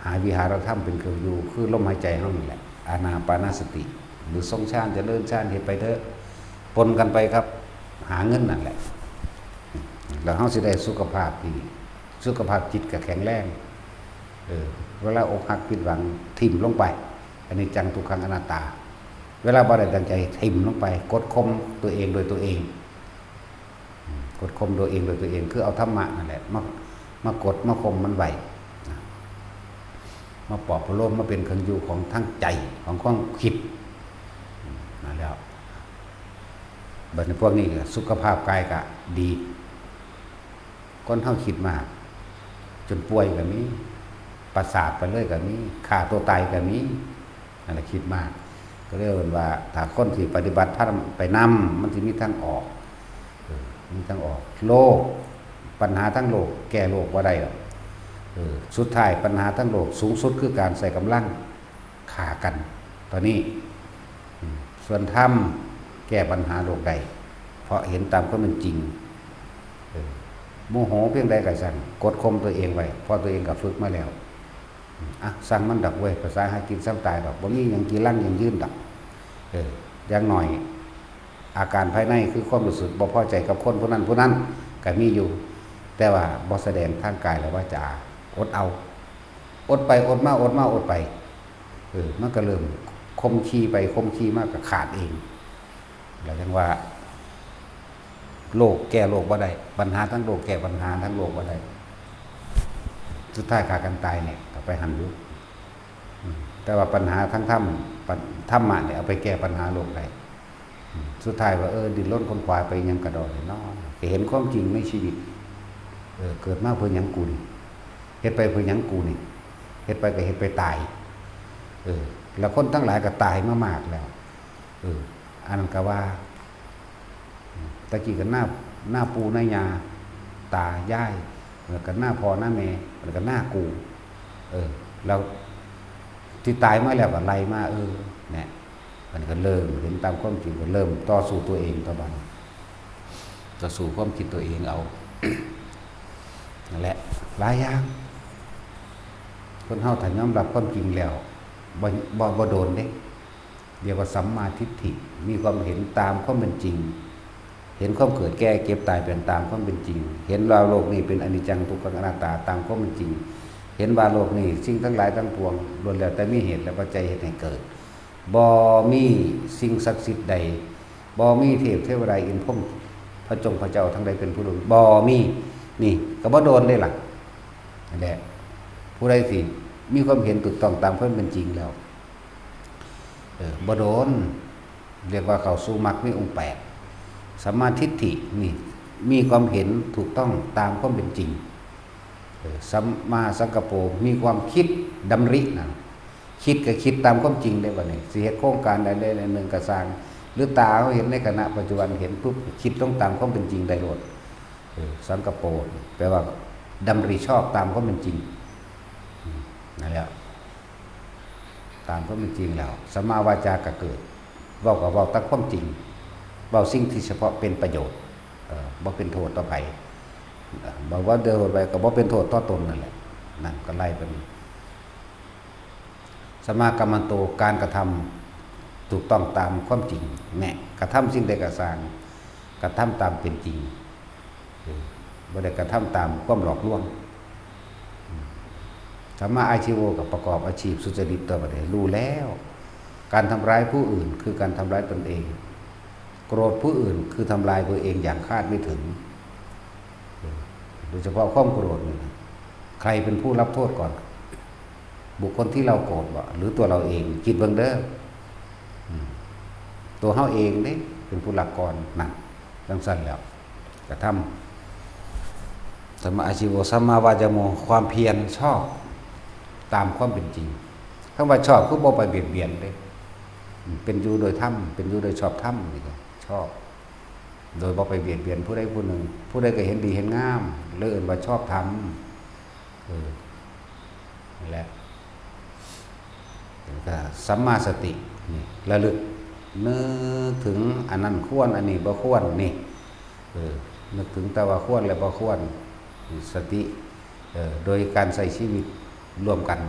หาวิหารธรรมเป็นเครื่องอยู่คือลมหายใจเฮานี่แหละอานาปานสติหรือทรงฌานเจริญฌานเฮ็ดไปเถอะปนกันไปครับหาเงินนั่นแหละแล้วเฮาสิได้สุขภาพดีสุขภาพจิตก็แข็งแรงเวลาอกหักผิดหวังทิ่มลงไปอันนี้จังทุกขังอนัตตาเวลาบ่ได้ดังใจทิ่มลงไปกดข่มตัวเองโดยตัวเองกดข่มตัวเองโดยตัวเองคือเอาธรรมะนั่นแหละมากดมาข่มมันไว้มาปลอบประโลมมาเป็นเครื่องอยู่ของทั้งใจของความคิดนั่นแล้วบัดนี้พวกนี้สุขภาพกายก็ดีคนเฮาคิดมากจนป่วยก็มีประสาทไปเลยก็มีฆ่าตัวตายก็มีนั่นแหละคิดมากก็เรียกว่าถ้าคนที่ปฏิบัติธรรมไปนำมันสิมีทางออกมีทางออกโลกปัญหาทั้งโลกแก้โลกบ่ได้หรอกสุดท้ายปัญหาทั้งโลกสูงสุดคือการใส่กำลังฆ่ากันตอนนี้ส่วนธรรมแก้ปัญหาโลกใดเพราะเห็นตามความเป็นจริงโมโหเพียงใดก็สั่งกดข่มตัวเองไว้เพราะตัวเองก็ฝึกมาแล้วสั่งมันดักเว้ยภาษาหากินซ้ำตายดอกบ่มีหยังกี่ลั่งหยังยืนดักอย่างหน่อยอาการภายในคือความรู้สึกบ่พอใจกับคนผู้นั้นก็มีอยู่แต่ว่าบ่แสดงทางกายและวาจาอดเอาอดไปอดมาอดมาอดไปมันก็เริ่มคมขี้ไปคมขี้มากก็ขาดเองแล้วจังว่าโลกแก้โลกบ่ได้ปัญหาทั้งโลกแก้ปัญหาทั้งโลกบ่ได้สุดท้ายฆ่ากันตายเนี่ยก็ไปหันอยู่แต่ว่าปัญหาทั้งธรรมะเนี่ยเอาไปแก้ปัญหาโลกได้สุดท้ายว่าดิ้นรนค้นคว้าไปยังกระโดดเนาะเห็นความจริงในชีวิตเกิดมาเพื่อหยังกูนี่เฮ็ดไปเพื่อหยังกูนี่เฮ็ดไปก็เฮ็ดไปตายแล้วคนทั้งหลายก็ตายมามากแล้วอันนั้นก็ว่าตะกี้ก็หน้าปูหน้ายาตาย่ายแล้วก็หน้าพ่อหน้าแม่แล้วก็หน้ากูแล้วที่ตายมาแล้วก็ไล่มาเนี่ยมันก็เริ่มเห็นตามความจริงก็เริ่มต่อสู้ตัวเองต่อไปต่อสู้ความคิดตัวเองเอา นั่นแหละหลายอย่างคนเฮาถ้ายอมรับความจริงแล้วบ่โดนเด้เรียกว่าสัมมาทิฏฐิมีความเห็นตามความเป็นจริงเห็นความเกิดแก่เก็บตายเป็นตามความเป็นจริงเห็นว่าโลกนี้เป็นอนิจจังทุกขังอนัตตาตามความเป็นจริงเห็นว่าโลกนี้สิ่งทั้งหลายทั้งปวงล้วนแล้วแต่มีเหตุและปัจจัยให้เกิดบ่มีสิ่งศักดิ์สิทธิ์ใดบ่มีเทพเทวดาอินทร์พรหมพระจงพระเจ้าทั้งใดเป็นผู้รู้บ่มีนี่ก็บ่โดนเลยล่ะนั่นแหละผู้ใดสิมีความเห็นถูกต้องตามความเป็นจริงแล้วบ่โดนเรียกว่าเข้าสู่มรรคมีองค์8สัมมาทิฏฐินี่มีความเห็นถูกต้องตามความเป็นจริงสัมมาสังกัปโปมีความคิดดำรินะคิดก็คิดตามความจริงได้บ่นี่สิเฮ็ดโครงการใดๆหนึ่งก็สร้างหรือตาเขาเห็นในขณะปัจจุบันเห็นปุ๊บคิดต้องตามความเป็นจริงได้โลดสังกัปโปแปลว่าดำริชอบตามความเป็นจริงนั่นแหละตามความเป็นจริงแล้วสัมมาวาจาก็เกิดเว้าก็เว้าตามความจริงเว้าสิ่งที่เฉพาะเป็นประโยชน์บ่เป็นโทษต่อไผ บอกว่าเดินไปก็บ่เป็นโทษต่อตนนั่นแหละนั่นก็ไล่ไปสมากัมมันโตการกระทำถูกต้องตามความจริงแน่กระทำสิ่งใดก็สร้างกระทำตามเป็นจริงบ่ได้กระทำตามความหลอกลวงสัมมาอาชีวกับประกอบอาชีพสุจริตต่อไปรู้แล้วการทำร้ายผู้อื่นคือการทำร้ายตนเองโกรธผู้อื่นคือทำลายตัวเองอย่างคาดไม่ถึงโดยเฉพาะความโกรธนี่ใครเป็นผู้รับโทษก่อนบุคคลที่เราโกรธบ่หรือตัวเราเองคิดเบิ่งเด้อตัวเฮาเองนี่เป็นผู้รับก่อนนั่นจังซั่นแล้วกระทำสัมมาอาชีวะสัมมาวายโมความเพียรชอบตามความเป็นจริงคำว่าชอบคือบ่ไปเบียดเบียนเด้เป็นอยู่โดยธรรมเป็นอยู่โดยชอบธรรมนี่ก็ชอบโดยบ่ไปเบียดเบียนผู้ใดผู้หนึ่งผู้ใดก็เห็นดีเห็นงามเลื่อนว่าชอบธรรมนั่นแหละก็สัมมาสตินี่ระลึกนึกถึงอันนั้นควรอันนี้บ่ควรนี่นึกถึงแต่ว่าควรและบ่ควรสติโดยการใช้ชีวิตร่วมกัน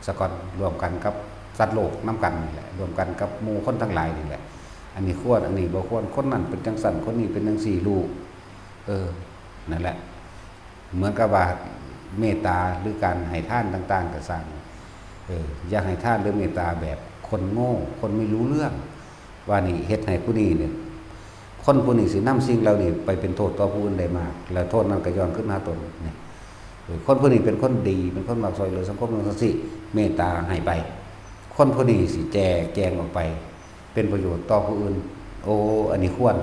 สะก่อนร่วมกันกับสัตว์โลกน้ำกันนี่แหละร่วมกันกับหมู่คนทั้งหลายนี่แหละอันนี้ควรอันนี้บ่ควรคนนั้นเป็นจังสั่นคนนี้เป็นจังสี่ลูกนั่นแหละเหมือนกับว่าเมตตาหรือการให้ทานต่างๆก็สร้างอยากให้ทานหรือเมตตาแบบคนโง่คนไม่รู้เรื่องว่านี่เฮ็ดให้ผู้นี้เนี่ยคนผู้นี้สินำสิ่งเหล่านี้ไปเป็นโทษต่อผู้อื่นได้มากแล้วโทษนั้นก็ย้อนขึ้นหาตนเนี่ยคนผู้นี้เป็นคนดีเป็นคนมักช่วยเหลือสังคมจังซี่เมตตาให้ไปคนผู้นี้สิแจงออกไปเป็นประโยชน์ต่อผู้อื่นโอ้อันนี้ควร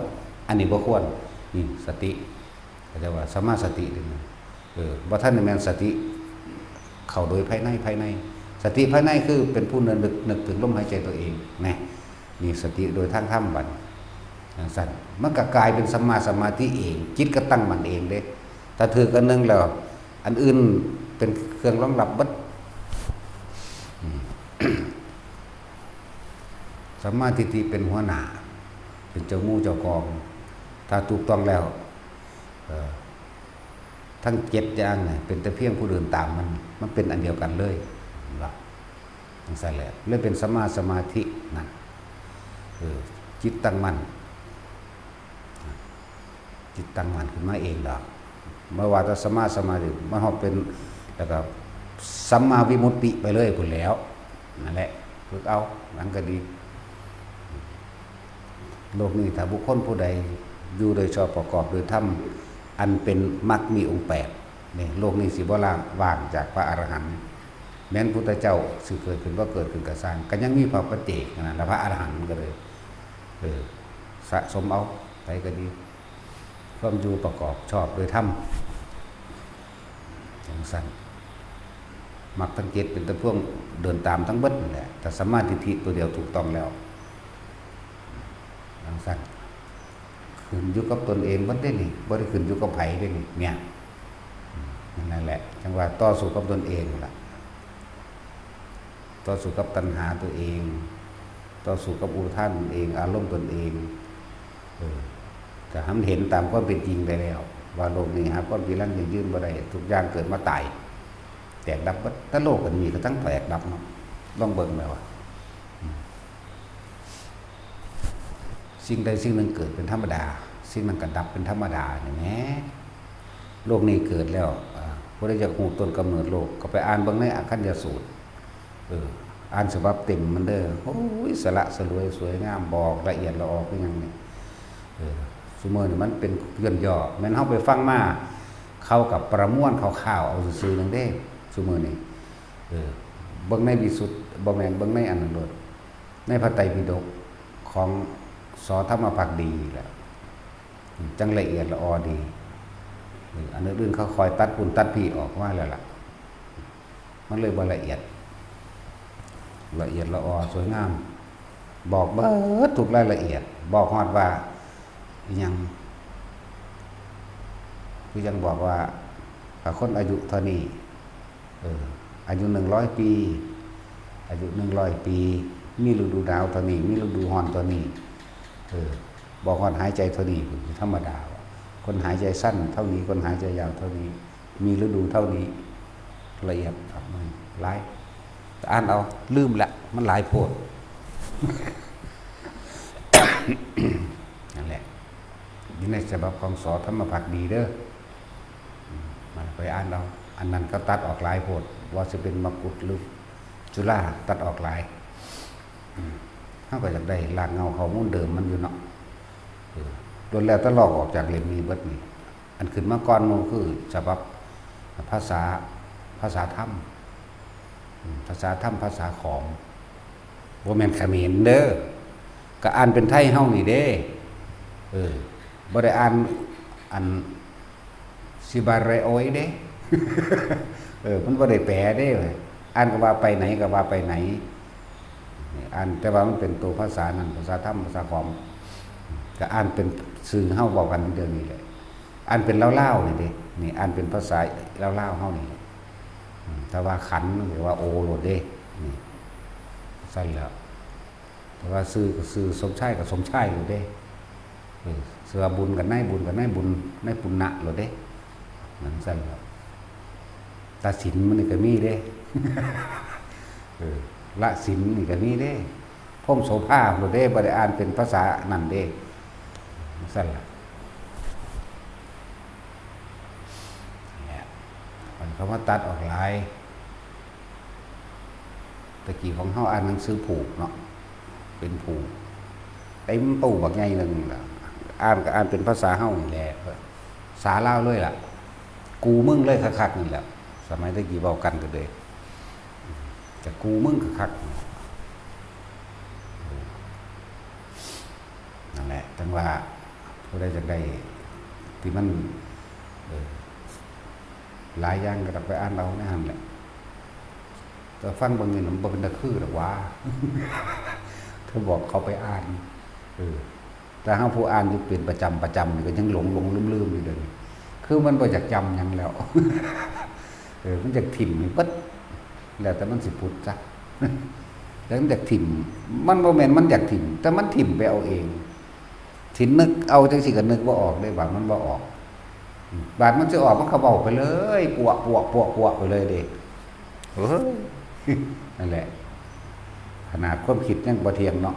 อันนี้บ่ควรนี่สติก็จะว่าสัมมาสตินี่บ่ทันได้แม่นสติเข้าโดยภายในสติภายในคือเป็นผู้นึกถึงลมหายใจตัวเองนะนี่สติโดยทางธรรมบัดจังซั่นมันก็กลายเป็นสัมมาสมาธิเองจิตก็ตั้งมั่นเองเด้ถ้าถือกันนึงแล้วอันอื่นเป็นเครื่องรองรับเบิดสัมมาทิฏฐิเป็นหัวหน้าเป็นเจ้าหมู่เจ้ากองถ้าถูกต้องแล้วทั้ง7อย่างเนี่ยเป็นแต่เพียงผู้เดินตามมันเป็นอันเดียวกันเลยล่ะจังซั่นแหละเลยเป็นสัมมาสมาธินั่นจิตตั้งมั่นจิตตั้งมั่นขึ้นมาเองดอกเมื่อว่าแต่สัมมาสมาธิมันฮอดเป็นแล้วก็สัมมาวิมุตติไปเลยพุ่นแล้วนั่นแหละฝึกเอานั่นก็ดีโลกนี้ถ้าบุคคลผู้ใดอยู่โดยชอบประกอบโดยธรรมอันเป็นมรรคมีองค์8นี่โลกนี้สิบ่ว่างจากพระอรหันต์แม้นพุทธเจ้าสิเกิดขึ้นว่าเกิดขึ้นก็สร้างก็ยังมีพระปัจเจกนั่นแหละพระอรหันต์ก็เลยสะสมเอาไปก็ดีความอยู่ประกอบชอบโดยธรรมจังซั่นมรรคทั้ง7เป็นแต่พวกเดินตามทั้งเบิดนั่นแหละแต่สัมมาทิฏฐิตัวเดียวถูกต้องแล้วจังซั่นขึ้นอยู่กับตนเองบ่ได้นี่บ่ได้ขึ้นอยู่กับไผได้นี่เนี่ยนั่นแหละจังว่าต่อสู้กับตนเองล่ะต่อสู้กับตัณหาตัวเองต่อสู้กับอุทานตนเองอารมณ์ตนเองแต่เห็นตามความเป็นจริงได้แล้วว่าโลกนี้หาความจริงแล้วยืนบ่ได้ทุกอย่างเกิดมาตายแตกดับถ้าโลกมันมีก็ทั้งแตกดับเนาะลองเบิ่งแล้วว่าสิ่งใดสิ่งหนึ่งเกิดเป็นธรรมดาสิ่งนั้นก็ดับเป็นธรรมดานี่แหมโลกนี้เกิดแล้วพระได้จากหูต้นกำเนิดโลกก็ไปอ่านเบิ่งในอคัญญสูตรอ่านฉบับเต็มมันเด้อโอ้ยสละสลวยสวยงามบอกละเอียดละออเป็นอย่างนี้ซุมื้อนี่มันเป็นย่นย่อแม่นเฮาไปฟังมาเข้ากับประมวลข่าวๆเอาซื่อๆนึงเด้ซุมื้อนี้เบิ่งในวิสุทธิ์บ่แม่นเบิ่งในอันนั้นโลดในพระไตรปิฎกของสอธรรมภักดีแหละจังละเอียดละออดีอันอื่นเขาคอยตัดปุ่นตัดพี่ออกมาแล้วล่ะมันเลยบ่ละเอียดละออสวยงามบอกเบิดทุกรายละเอียดบอกฮอดว่ายังคือยังบอกว่าคนอายุเท่านี้อายุ100 ปีอายุ100 ปีมีฤดูหนาวเท่านี้มีฤดูร้อนเท่านี้บอกฮอดหายใจเท่านี้ธรรมดาค คนหายใจสั้นเท่านี้คนหายใจยาวเท่านี้มีฤดูเท่านี้ละเอียดครับมันหลายแต่อ่านเอาลืมละมันหลายโพด นั่นแหละนี่ในฉบับของสอธรรมภักดีเด้อมันไปอ่านเอาอันนั้นก็ตัดออกหลายโพดว่าจะเป็นมกุฎหรือจุฬาตัดออกหลายเขาก็อยากได้ลากเงาเขามุ่นเดิมมันอยู่เนาะโดนแล้วตลอกออกจากเล่มนี้เบิดนี่อันขึ้นมาก่อนมันคือฉบับภาษาธรรมภาษาธรรมภาษาของบ่แม่นเขมรเด้อก็อ่านเป็นไทยเฮานี่เด้บ่ได้อ่านอันสิบาเรโอยเด้มันบ่ได้แปลเด้อ่านก็ว่าไปไหนก็ว่าไปไหนอ่านแต่ว่ามันเป็นตัวภาษานั้นภาษาธรรมภาษาของก็อ่านเป็นสื่อเฮาบอกกันเดี๋ยวนี้แหละอ่านเป็นเล่าๆนี่เด้นี่อ่านเป็นภาษาเล่าๆเฮานี่ถ้าว่าขันหรือว่าโอโลดเด้นี่ใช่แล้วแต่ว่าซื้อก็ซื้อสมชายกับสมชายโลดเด้เสือบุญกับนายบุญกับนายบุญนายปุณณะโลดเด้นั่นใช่แล้วตาสินมันนี่ก็มีเด้ละสินนี่ก็มีเด้พ่มโสภาโลดเด้บ่ได้อ่านเป็นภาษานั่นเด้นั่นใช่แล้วมันคำว่าตัดออกหลายตะกี้ของเฮาอ่านหนังสือผูกเนาะเป็นผูกเต็มตู้บักใหญ่นึงล่ะอ่านก็อ่านเป็นภาษาเฮานี่แหละสาลาวเลยล่ะกูมึงเลยคักๆนี่แหละสมัยตะกี้เว้ากันก็เลยแต่กูมึงคักนั่นแหละจังว่าผู้ใดจังได้ที่มันหลายอย่างก็ต้องไปอ่านเอาแน่นแหละแต่ฟังบางอย่างมันเป็นตะคือหรอกว่าเธอบอกเขาไปอ่านแต่ห้าผู้อ่านอยู่เป็นประจำก็ยังหลงลืมอยู่เลยคือมันบ่อยากจำยังแล้วมันอยากถิ่มปั๊ดแล้วแต่มันสิพุทธจ้ะแล้วมันอยากถิ่มมันโมเมนต์มันอยากถิ่มแต่มันถิ่มไปเอาเองถิ่นนึกเอาจังสิก็นึกว่าออกได้บาดมันบ่ออกบาดมันจะออกมันก็เบาไปเลยปวกไปเลยเด็กนั่นแหละขนาดความคิดยังบ่เทียงเนาะ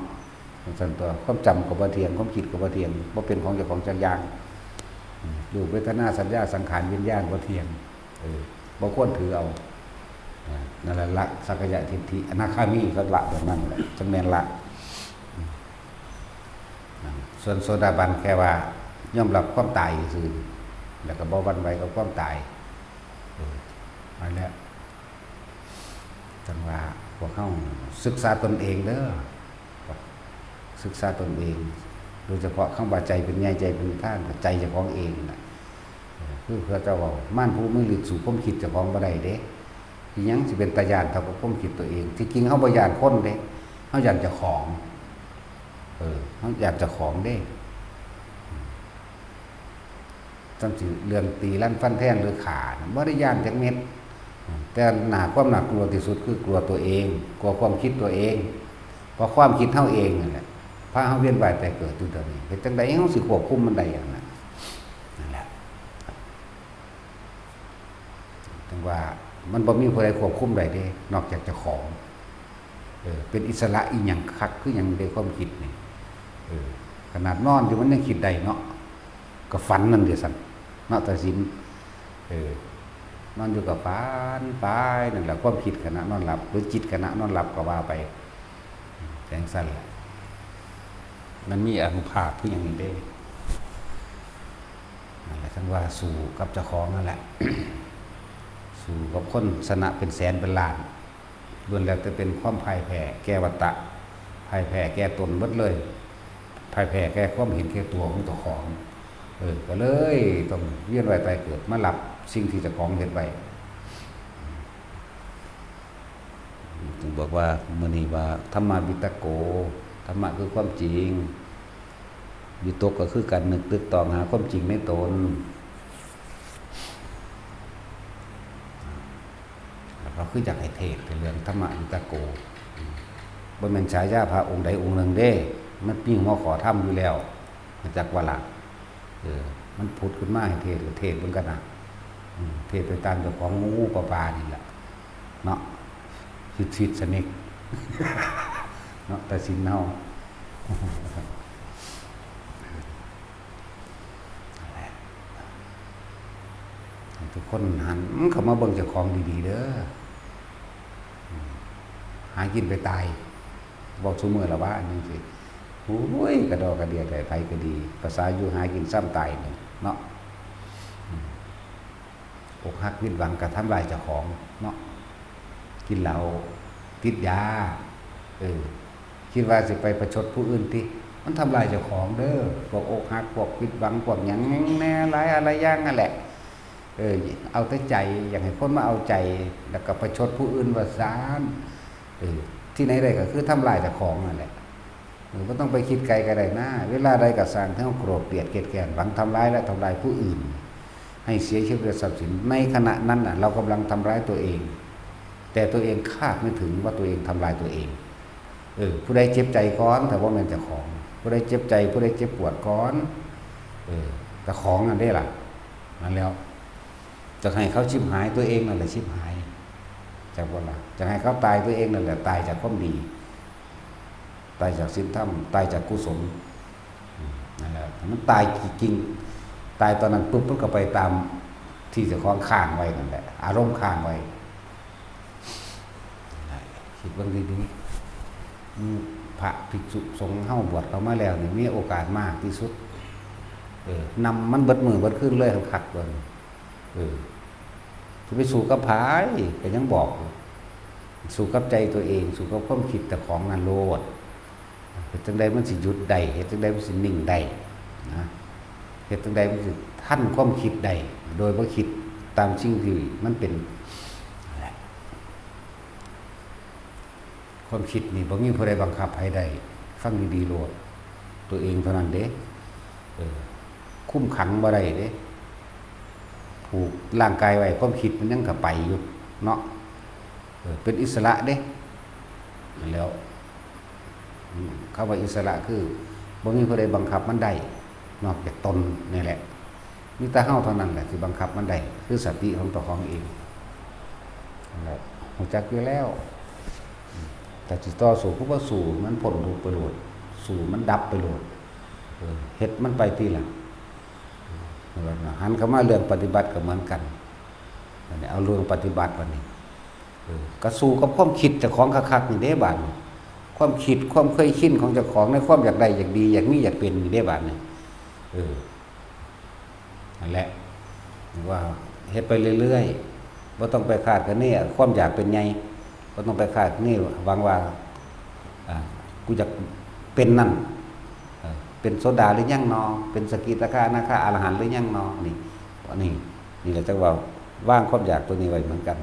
ส่วนตัวความจำก็บ่เทียงความคิดก็บ่เทียงบ่เป็นของเจ้าของจักอย่างรูปเวทนาสัญญาสังขารวิญญาณบ่เทียงบ่ควรถือเอานั่นแหละละสักยะทิฏฐิอนาคามีก็ละแบบนั้นแหละจังแม่นละส่วนโสดาบันแค่ว่ายอมรับความตายซื่อแล้วก็บ่หวั่นไหวกับความตายมาแล้วจังว่าพวกเขาศึกษาตนเองเด้อศึกษาตนเองโดยเฉพาะข้างบาใจเป็นใหญ่ใจเป็นท่านใจเจ้าของเองนะคือเพื่อเจ้าว่าม่านผู้มือหลีกสู่ความคิดเจ้าของบ่ได้เด้ที่ยังสิเป็นตาญาณเท่ากับความคิดตัวเองที่จริงเฮาบ่ญาณคนเด้เฮาญาณเจ้าของเฮาญาณเจ้าของเด้ตั้งสิเรื่องตีลั่นฟันแท่งหรือขาบ่ได้ญาณจักเม็ดแต่หนาความหนักกลัวที่สุดคือกลัวตัวเองกลัวความคิดตัวเองเพราะความคิดเฮาเองนั่นแหละพาเฮาเวียนว่ายแต่เกิดอยู่ตอนนี้เฮ็ดจังได๋เฮาสิควบคุมมันได้อย่างนั้นนั่นแหละจังว่ามันบ่มีผู้ใดควบคุมได้เด้นอกจากเจ้าของเป็นอิสระอีหยังคักคือหยังได้ความคิดนี่ขนาดนอนอยู่มันยังคิดได้เนาะก็ฝันนั่นเด้ซั่นเนาะตาสินนอนอยู่กับฝันไปนั่นแหละความคิดขณะนอนหลับหรือจิตขณะนอนหลับก็ว่าไปแสงสั้นมันมีอนุภาพที่อย่างนี้ได้นั่นแหละทั้งว่าสู่กับเจ้าของนั่นแหละ สู่กับคนสนะเป็นแสนเป็นล้านล้วนแล้วจะเป็นความพ่ายแพ้แก้วัฏฏะพ่ายแพ้แก้ตนหมดเลยพ่ายแพ้แก้ความเห็นแก่ตัวของเจ้าของก็เลยต้องเวียนว่ายตายเกิดมาหลับสิ่งที่เจ้าของเห็นไว้ถึงบอกว่ามื้อนี้ว่าธรรมะวิตโกธรรมะคือความจริงวิตกก็คือการนึกตึกตองหาความจริงในตนเราคืออยากให้เทศเป็นเรื่องธรรมะวิตโกบ่แม่นฉายาพระองค์ใดองค์หนึ่งเด้มันมีหัวขอธรรมอยู่แล้วมาจากว่าล่ะ มันผุดขึ้นมาให้เทศก็เทศเหมือนกันนะเทศไปตามเจ้าของงูปลานี่แหละเนาะชิดสนิทเนาะแต่สินเฮาทุกคนหันเข้ามาเบิ่งเจ้าของดีๆเด้อหากินไปตายบอกซุมื้อละว่าอันนึงสิโอ้ยกระดอกกระเดียไผก็ดีภาษาอยู่หากินซ้ำตายนี่เนาะอกหักผิดหวังกระทำลายเจ้าของเนาะกินเหล้าติดยาคิดว่าสิไปประชดผู้อื่นติมันทำลายเจ้าของเด้อพวกอกหักพวกผิดหวังพวกหยังแน่หลายอะไรอย่างนั่นแหละเอาแต่ใจอยากให้คนมาเอาใจแล้วก็ประชดผู้อื่นว่าซานที่ไหนได้ก็คือทำลายเจ้าของนั่นแหละก็ต้องไปคิดไกลก็ได้นะเวลาใดก็สร้างทั้งโกรธเกลียดเกลียดแค้นหวังทำร้ายและทำลายผู้อื่นให้เสียชีวิตทรัพย์สินในขณะนั้นน่ะเรากำลังทำร้ายตัวเองแต่ตัวเองคาดไม่ถึงว่าตัวเองทำลายตัวเองผู้ใดเจ็บใจก้อนแต่ว่ามันจะของผู้ใดเจ็บใจผู้ใดเจ็บปวดก้อนแต่ของนั่นได้ล่ะนั่นแล้วจะให้เขาชิบหายตัวเองนั่นแหละชิบหายจากว่าล่ะจะให้เขาตายตัวเองนั่นแหละตายจากความดีตายจากศีลธรรมตายจากกุศลนั่นแหละมันตายจริงตายตอนนั้นปุ๊บมันก็ไปตามที่จะคล้องข้างไว้นั่นแหละอารมณ์ข้างไว้คิดว่าดีๆพระภิกษุสงฆ์เฮาบวชเข้ามาแล้วนี่มีโอกาสมากที่สุดนำมันเบิดมือเบิดขึ้นเลยทั้งขัดเลยจะไปสู่กับผายก็ยังบอกสู่กับใจตัวเองสู่กับความคิดแต่ของนั่นโลดเหตุจังใดมันสิหยุดได้เหตุจังใดมันสินิ่งได้นะเหตุจังใดมันสิท่านความคิดได้โดยบ่คิดตามสิ่งที่มันเป็นความคิดนี่บ่มีผู้ใดบังคับให้ได้ฟังดีๆโลดตัวเองเท่านั้นเด้คุ้มขังบ่ได้เด้ผูกร่างกายไว้ความคิดมันยังก็ไปอยู่เนาะเป็นอิสระเด้แล้วคำว่าอิสระคือบ่มีผู้ใดบังคับมันได้นอกจากตนนี่แหละมีแต่เฮาเท่านั้นแหละที่บังคับมันได้คือสติของตัวของเองนั่นแหละรู้จักอยู่แล้วแต่สิต่อสู้ผู้บ่สู้มันพ้นทุกข์ไปโลดสู้มันดับไปโลดเฮ็ดมันไปทีหลังหันเข้ามาเรื่องปฏิบัติก็เหมือนกันเอาเรื่องปฏิบัติวันนี้ก็สู้กับความคิดเจ้าของคักๆนี่เด้บาดความคิดความเคยชินของเจ้าของในความอยากได้อยากดีอยากมีอยากเป็นนี่เด้บาดนี่นั่นแหละว่าเฮ็ดไปเรื่อยๆบ่ต้องไปคาดกันนี่ความอยากเป็นไงบ่ต้องไปคาดนี่หวังว่ากูอยากเป็นนั่นเป็นโสดาหรือยังนอเป็นสกิทาคานาคาอรหันต์หรือยังนอนี่แหละจังว่าว่างความอยากตัวนี้ไว้เหมือนกัน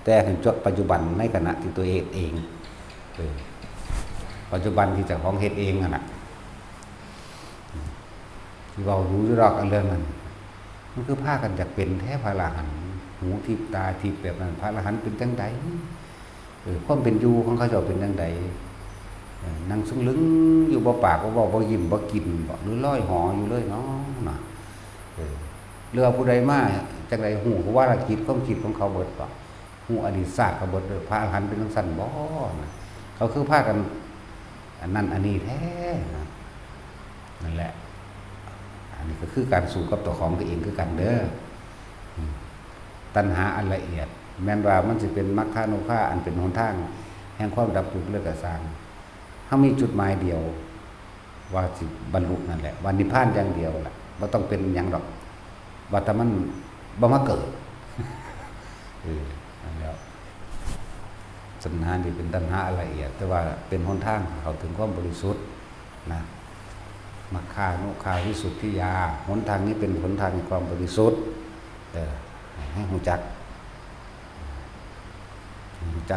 แต่ถึงจดปัจจุบันในขณะที่ตัวเองปัจจุบันที่เจ้าของเฮ็ดเองน่ะที่เรารู้รอกอันเรื่องนั้นมันคือพากันอยากเป็นแท้พระอรหันต์หูทิพตาทิพแบบนั้นพระอรหันต์เป็นจังใดความเป็นอยู่ของเขาเจ้าเป็นจังใดนั่งซึ่งลึงอยู่บ่ปากบ่ยิ้มบ่กินบ่หรือลอยหออยู่เลยเนาะเรือผู้ใดมาจังใดหูว่าละคิดความคิดของเขาเบิดบ่หูอดีตศาสตร์เขาเบิดพระอรหันต์เป็นจังซั่นบ่เขาคือพากันอันนั้นอันนี้แท้นั่นแหละอันนี้ก็คือการสู้กับตัวของตัวเองคือกันเด้อตัณหาอันละเอียดแม้นว่ามันสิเป็นมรรคานุภาพอันเป็นหนทางแห่งความดับทุกข์เลิกกระสร้างถ้ามีจุดหมายเดียวว่าสิบรรลุนั่นแหละวันนิพพานอย่างเดียวแหละบ่ต้องเป็นหยังดอกว่าแต่มันบ่มาเกิดนั่นแล้วตัณหานี่เป็นตัณหาละเอียดแต่ว่าเป็นหนทางเข้าถึงความบริสุทธิ์นะมรรคานุภาพวิสุทธิญาณหนทางนี้เป็นหนทางแห่งความบริสุทธิ์ให้รู้จัก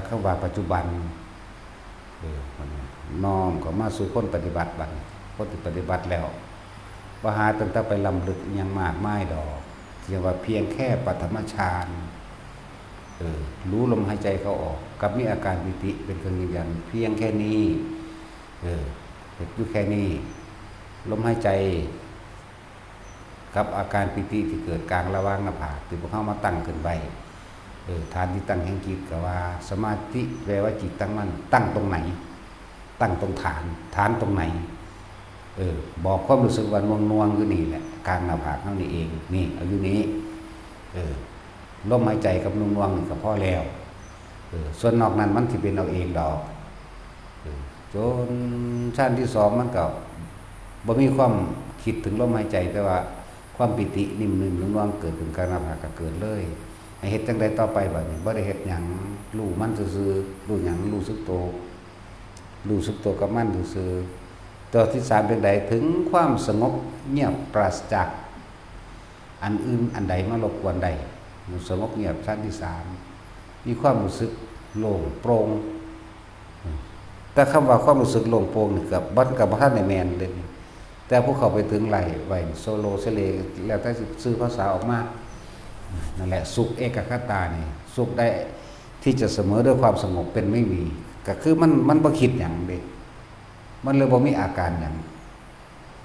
คำว่าปัจจุบันน้อมก็มาสู่คนปฏิบัติบัดคนที่ปฏิบัติแล้วว่าหาตั้งแต่ไปลำลึกยังมากไม่ดอกเรียกว่าเพียงแค่ปฐมฌานรู้ลมหายใจเขาออกกับมีอาการปิติเป็นเครื่องยืนยันเพียงแค่นี้เห็นอยู่แค่นี้ลมหายใจ กับอาการปิติที่เกิดกลางระหว่างหน้าผากที่พวกเขามาตั้งขึ้นไว้ฐานที่ตั้งแห่งจิตก็ว่าสมาธิแปลว่าจิตตั้งมั่นตั้งตรงไหนตั้งตรงฐานตรงไหนบอกความรู้สึกว่านวงอยู่นี่แหละกลางหน้าผากเท่านี้เองนี่เอาอยู่นี้ลมหายใจกับนวงนี่ก็พอแล้วส่วนนอกนั้นมันที่เป็นเอาเองดอกจนชั้นที่สองมันก็บ่มีความคิดถึงลมหายใจแต่ว่าความปิตินิ่มๆนวงๆเกิดขึ้นกลางหน้าผากก็เกิดเลยให้เฮ็ดจังไดต่อไปบัดนี้บ่ได้เฮ็ดหยังรู้มันซื่อๆรู้หยังรู้สึกตัวกับมันซื่อๆตัวที่3เป็นใดถึงความสงบเงียบปราศจากอันอื่นอันใดมารบกวนใดสงบเงียบชั้นที่3มีความรู้สึกโล่งโปร่งแต่คำว่าความรู้สึกโล่งโปร่งนี่กับบ่ทันได้แม่นเลยแต่พวกเขาไปถึงไหลไว้โซโลเซเลแล้วแต่ซื้อภาษาออกมานั่นแหละสุขเอกคตานี่สุขได้ที่จะเสมอด้วยความสงบเป็นไม่มีก็คือมันบ่คิดหยังเด้มันเลยบ่มีอาการหยัง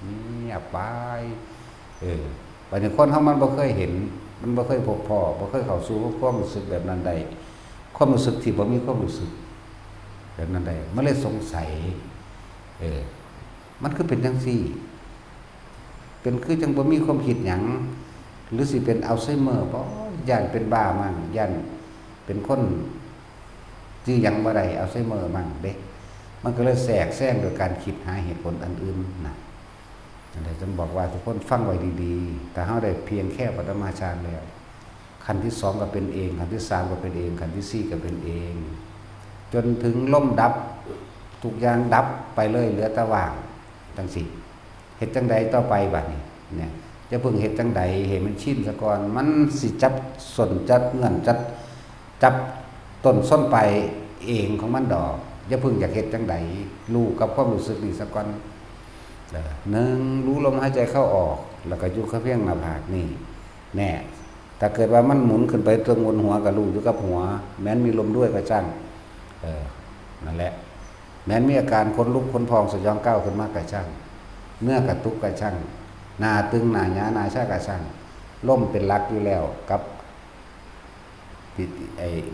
นี่ไปบางคนเฮามันบ่เคยเห็นมันบ่เคยพบพ่อบ่เคยเข้าสู่ความรู้สึกแบบนั้นได้ความรู้สึกที่บ่มีความรู้สึกแบบนั้นได้มันเลยสงสัยมันคือเป็นจังซี่เป็นคือจังบ่มีความคิดหยังหรือสิเป็นอัลไซเมอร์บ่ย่านเป็นบ้ามั่งย่านเป็นคนจื้อหยังบ่ได้อัลไซเมอร์มั่งเด้มันก็เลยแทรกแซงโดยการคิดหาเหตุผลอันอื่นน่ะนั่นแหละจึงบอกว่าทุกคนฟังไว้ดีๆแต่เฮาได้เพียงแค่ปฐมฌานแล้วขั้นที่2ก็เป็นเองขั้นที่3ก็เป็นเองขั้นที่4ก็เป็นเองจนถึงล่มดับทุกอย่างดับไปเลยเหลือแต่ว่างจังซี่เฮ็ดจังใดต่อไปบัดนี้เนี่ยจะเพิ่งเฮ็ดจังใดให้มันชินซะก่อนมันสิจับส่วนจับเงื่อนจับต้นส้นไปเองของมันดอกอย่าเพิ่งอยากเฮ็ดจังใดรู้กับความรู้สึกนี่ซะก่อน1รู้ลมหายใจเข้าออกแล้วก็อยู่กับเพียงหน้าผากนี่แน่ถ้าเกิดว่ามันหมุนขึ้นไปตรงบนหัวก็รู้อยู่กับหัวแม้นมีลมด้วยก็ช่างนั่นแหละแม้นมีอาการขนลุกขนพองสยองก้าวขึ้นมากก็ช่างเนื้อกระตุกก็ช่างหน้าตึงหน้าหยาหน้าชาก็ช่างลมเป็นหลักอยู่แล้วกับ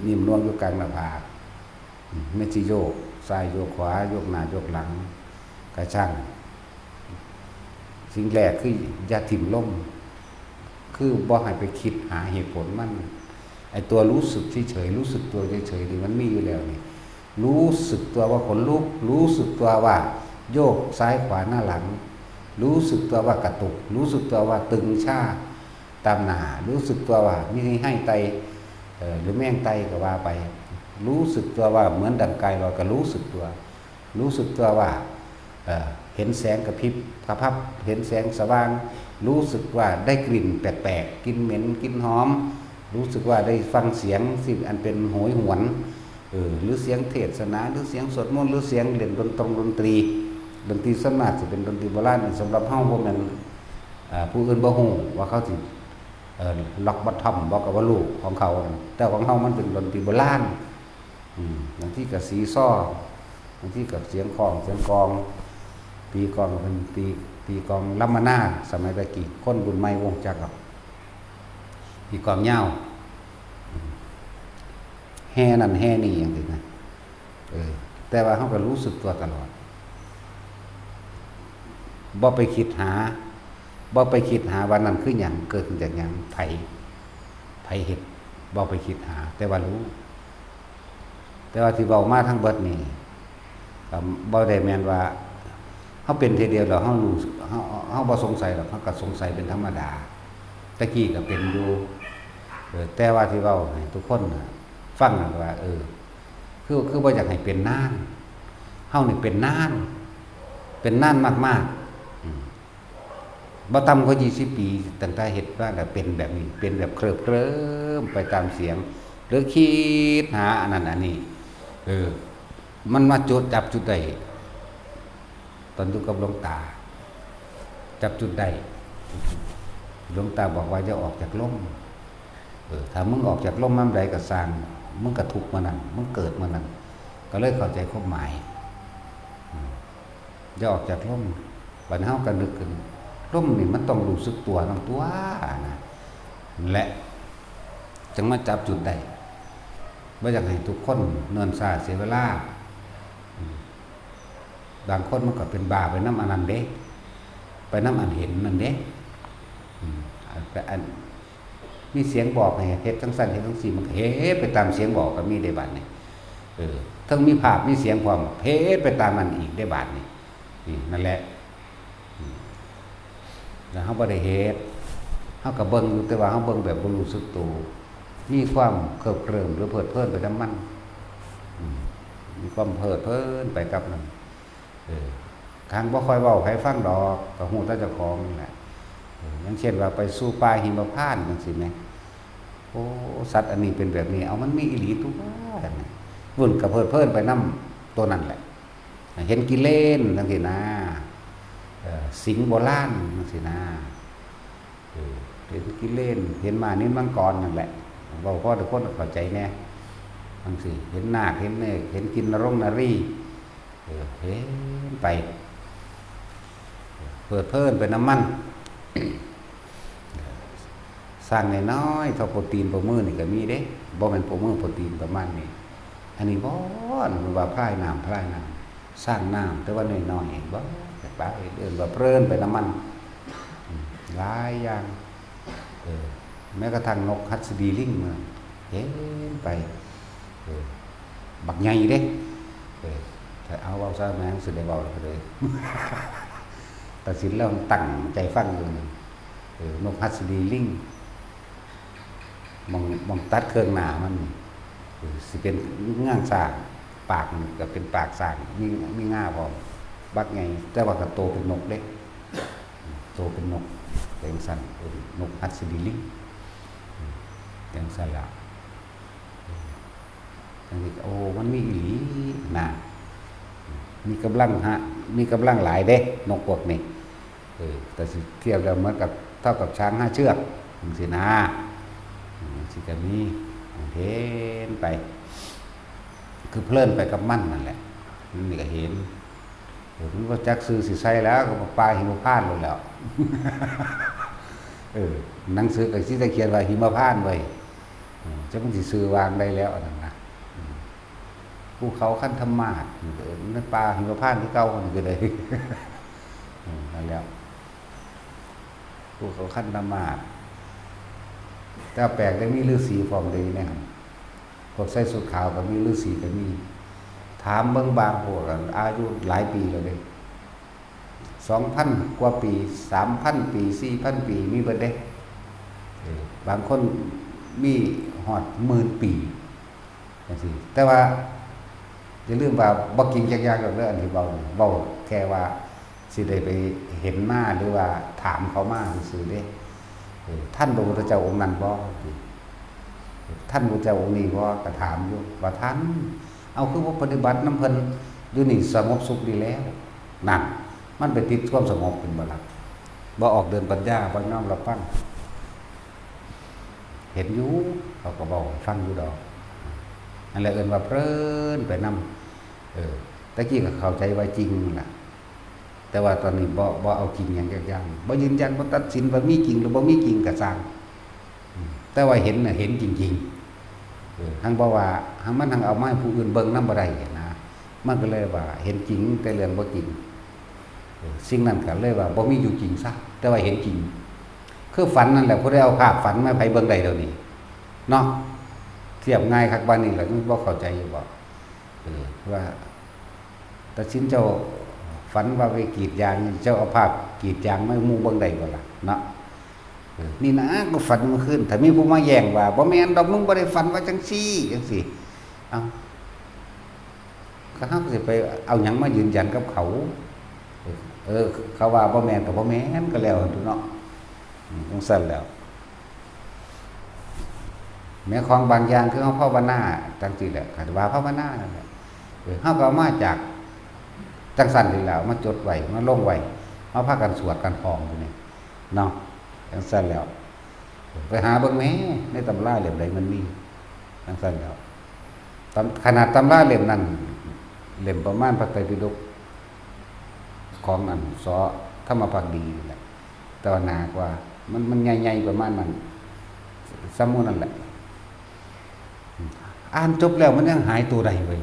นิ่มนวลอยู่กลางหน้าผากไม่สิโยกซ้ายโยกขวาโยกหน้าโยกหลังก็ช่างสิ่งแรกคืออย่าถิ่มลมคือบ่ให้ไปคิดหาเหตุผลมันไอ้ตัวรู้สึกเฉยๆรู้สึกตัวเฉยๆนี่มันมีอยู่แล้วนี่รู้สึกตัวว่าขนลุกรู้สึกตัวว่าโยกซ้ายขวาหน้าหลังรู้สึกตัวว่ากระตุกรู้สึกตัวว่าตึงชาตามหน้ารู้สึกตัวว่ามีให้ไตหรือแม่งไตก็ว่าไปรู้สึกตัวว่าเหมือนดั่งกายลอยก็รู้สึกตัวรู้สึกตัวว่าเห็นแสงกระพริบกระพับเห็นแสงสว่างรู้สึกว่าได้กลิ่นแปลกๆกลิ่นเหม็นกลิ่นหอมรู้สึกว่าได้ฟังเสียงสิ่งอันเป็นโหยหวนหรือเสียงเทศนาหรือเสียงสวดมนต์หรือเสียงเล่นดนตรีส่วนมากสิเป็นดนตรีโบราณสำหรับเฮาบ่แม่นผู้อื่นบ่ฮู้ว่าเขาสิล็อกบัดทำบอกกับว่าลูกของเขาแต่ของเฮามันเป็นดนตรีโบราณบางที่ก็สีซ้อบางที่ก็เสียงของเสียงกลองปีกลองเป็นปีกลองลัมมานาสมัยตะกี้คนบุญใหม่วงจักรปีกลองยาวแห่นั่นแห่นี่อย่างนี้นะแต่ว่าเขาก็รู้สึกตัวตลอดบ่ไปคิดหาว่านั้นคือหยังเกิดขึ้นจากหยังไผเฮ็ดบ่ไปคิดหาแต่ว่ารู้แต่ว่าที่เว้ามาทั้งเบิดนี่ก็บ่ได้แม่นว่าเฮาเป็นทีเดียวแล้วเฮารู้เฮาบ่สงสัยหรอกเฮาก็สงสัยเป็นธรรมดาตะกี้ก็เป็นอยู่แต่ว่าที่เว้าให้ทุกคนฟังว่าคือบ่อยากให้เป็นนานเฮานี่เป็นนานมากๆบ่ต่ำกว่า20ปีตั้งแต่เฮ็ดว่าก็เป็นแบบนี้เป็นแบบเคลิ้มไปตามเสียงหรือคิดหาอันนั้นอันนี้มันมาจุดจับจุดได้ตอนอยู่กับหลวงตาจับจุดได้หลวงตาบอกว่าจะออกจากลมถ้ามึงออกจากลมน้ำใดก็สร้างมึงก็ทุกข์มานั่นมึงเกิดมานั่นก็เลยเข้าใจความหมายจะออกจากลมบัดเฮาก็นึกขึ้น ลมนี่มันต้องรู้สึกตัวน้ำตัวนะและจึงมาจับจุดได้บ่อยากให้ทุกคนเนินซ่าเสียเวลาบางคนมันก็เป็นบาไปน้ำอันนั้นเด้ไปน้ำอันเห็นนั่นเด้ไปอันมีเสียงบอกให้เฮ็ดทั้งสั้นเฮ็ดทั้งสี่มันเฮ็ดไปตามเสียงบอกก็มีได้บาดนี่ทั้งมีภาพมีเสียงความเฮ็ดไปตามมันอีกได้บาดนี่นั่นแหละแล้วเฮาบ่ได้เฮ็ดเฮาก็เบิ่งอยู่แต่ว่าเฮาเบิ่งแบบบ่รู้สึกตัวมีความเคิบเคลิ้มหรือเพลิดเพลินไปกับมันมีความเพลิดเพลินไปกับมันทางบ่ค่อยเว้าให้ฟังดอกก็ฮู้แต่เจ้าของนี่แหละอย่างเช่นว่าไปสู่ป่าหิมพานต์จังซี่แหมโอ้สัตว์อันนี้เป็นแบบนี้เอามันมีอีหลีตัววุ่นก็เพลิดเพลินไปนำตัวนั้นแหละเห็นกิเลนจังซี่นะสิงโบราณจังซี่นะเห็นกิเลนเห็นมานิมังกรนั่นแหละเว้าพอทุกคนเข้าใจแน่จังซี่เห็นนาคเห็นเนกเห็นกินนรงนารีเห็นไปเปิดเพลินไปน้ำมันสร้างน้อยๆเท่าโปรตีนประมือนี่ก็มีเด้บ่แม่นประมือโปรตีนประมาณนี้อันนี้บ่มันว่าพรายน้ำสร้างน้ำแต่ว่าน้อยๆบ่แต่ปลาเอิ้นว่าเพลินไปน้ำมันหลายอย่างแม้กระทั่งนกฮัสดีลิงมาเห็นไปบักใหญ่เด้ถ้าเอาเว้าซะแม่งสิได้เว้าเลยตัดสินแล้วตั้งใจฟังอยู่นกฮัสดีลิงมองตัดเครื่องหน้ามันสิเป็นง่างสร้างปากก็เป็นปากสร้างมีง่าพร้อมบักใหญ่แต่ว่าก็โตเป็นนกเล็กโตเป็นนกเป็นสันนกฮัสดีลิงเป็นสันละโอ้มันมีอีหลีนะมีกำลังมีกำลังหลายเด้นกพวกนี้แต่เทียบแล้วเหมือนกับเท่ากับช้าง5 เชือกสินะสิก็มีเห็นไปคือเพลินไปกับมันนั่นแหละนี่ก็เห็นผมก็จักซื้อสิใส่แล้วก็ปลาหิมพานต์เลยแล้วหนังสือก็สิได้เขียนว่าหิมพานต์ไว้จะมันสิซื้อวางได้แล้วนั่นนะภูเขาคันธมาศนั่นปลาหิมพานต์ที่เก่ามันก็เลยนั่นแล้วภูเขาคันธมาศแต่แปลกได้มีฤาษีฟอมเลยนะครับพวกใส่สุดขาวก็มีฤาษีก็มีถามเบิ่งบางพวกอายุหลายปีแล้วเด้2,000 กว่าปี 3,000 ปี 4,000 ปีมีเบิดเด้บางคนมีฮอด10,000 ปีจังซี่แต่ว่าอย่าลืมว่าบ่กินจักอย่างดอกเด้ออันที่เว้าแค่ว่าสิได้ไปเห็นมาหรือว่าถามเขามาซื่อๆเด้ท่านพระพุทธเจ้าองค์นั้นบ่ท่านพระพุทธเจ้าองค์นี้บ่ก็ถามอยู่ว่าท่านเอาคือว่าปฏิบัติน้ำเพิ่นอยู่นี่สงบสุขดีแล้วนั่นมันไปติดความสงบเป็นบ่ล่ะบ่ออกเดินปัญญาบ่น้อมรับฟังเห็นอยู่เขาก็บอกฟังอยู่ดอกอันแหละเอิ้นว่าเพลินไปนำตะกี้ก็เข้าใจว่าจริงล่ะแต่ว่าตอนนี้บ่เอาจริงอย่างอย่างบ่ยืนยันบ่ตัดสินว่ามีจริงหรือบ่มีจริงก็สร้างแต่ว่าเห็นน่ะเห็นจริงๆทั้งบ่ว่าทั้งมันทั้งเอามาให้ผู้อื่นเบิ่งนำบ่ได้นะมันก็เลยว่าเห็นจริงแต่เรื่องบ่จริงสิ่งนั้นก็เลยว่าบ่มีอยู่จริงซะแต่ว่าเห็นจริงคือฝันนั่นแหละผู้ใดเอาภาพฝันมาให้เบิ่งได้เดี๋ยวนี้เนาะเทียบง่ายคักบัดนี้ล่ะบ่เข้าใจอยู่บ่ว่าตัดสินเจ้าฝันว่าไปกรีดยางเจ้าเอาภาพกรีดยางไม่มู่เบิ่งได้บ่ล่ะเนาะนี่นะก็ฝันเมื่อคืนถ้ามีผู้มาแย้งว่าบ่แม่นดอกมึงบ่ได้ฝันว่าจังซี่จังซี่เอ้าเขาสิไปเอาหยังมายืนยันกับเขาเขาว่าบ่แม่นก็บ่แม่นก็แล้วเนาะจังซั่นแล้วแม้ของบางอย่างคือเฮาภาวนาจังซี่แหละคันว่าภาวนานั่นแหละเฮาก็มาจากจังซั่นนี่แล้วมาจดไว้มาลงไว้มาพากันสวดกันพองอยู่นี่เนาะจังซั่นแล้วไปหาเบิ่งแหมในตำราเล่มใดมันมีจังซั่นแล้วขนาดตำราเล่มนั้นเล่มประมาณพระไตรปิฎกของอันสอธรรมภักดีแหละ แต่ว่าหนากว่ามันใหญ่ๆประมาณนั้นซ้ำหมู่นั่นแหละอ่านจบแล้วมันยังหายตัวใดไว้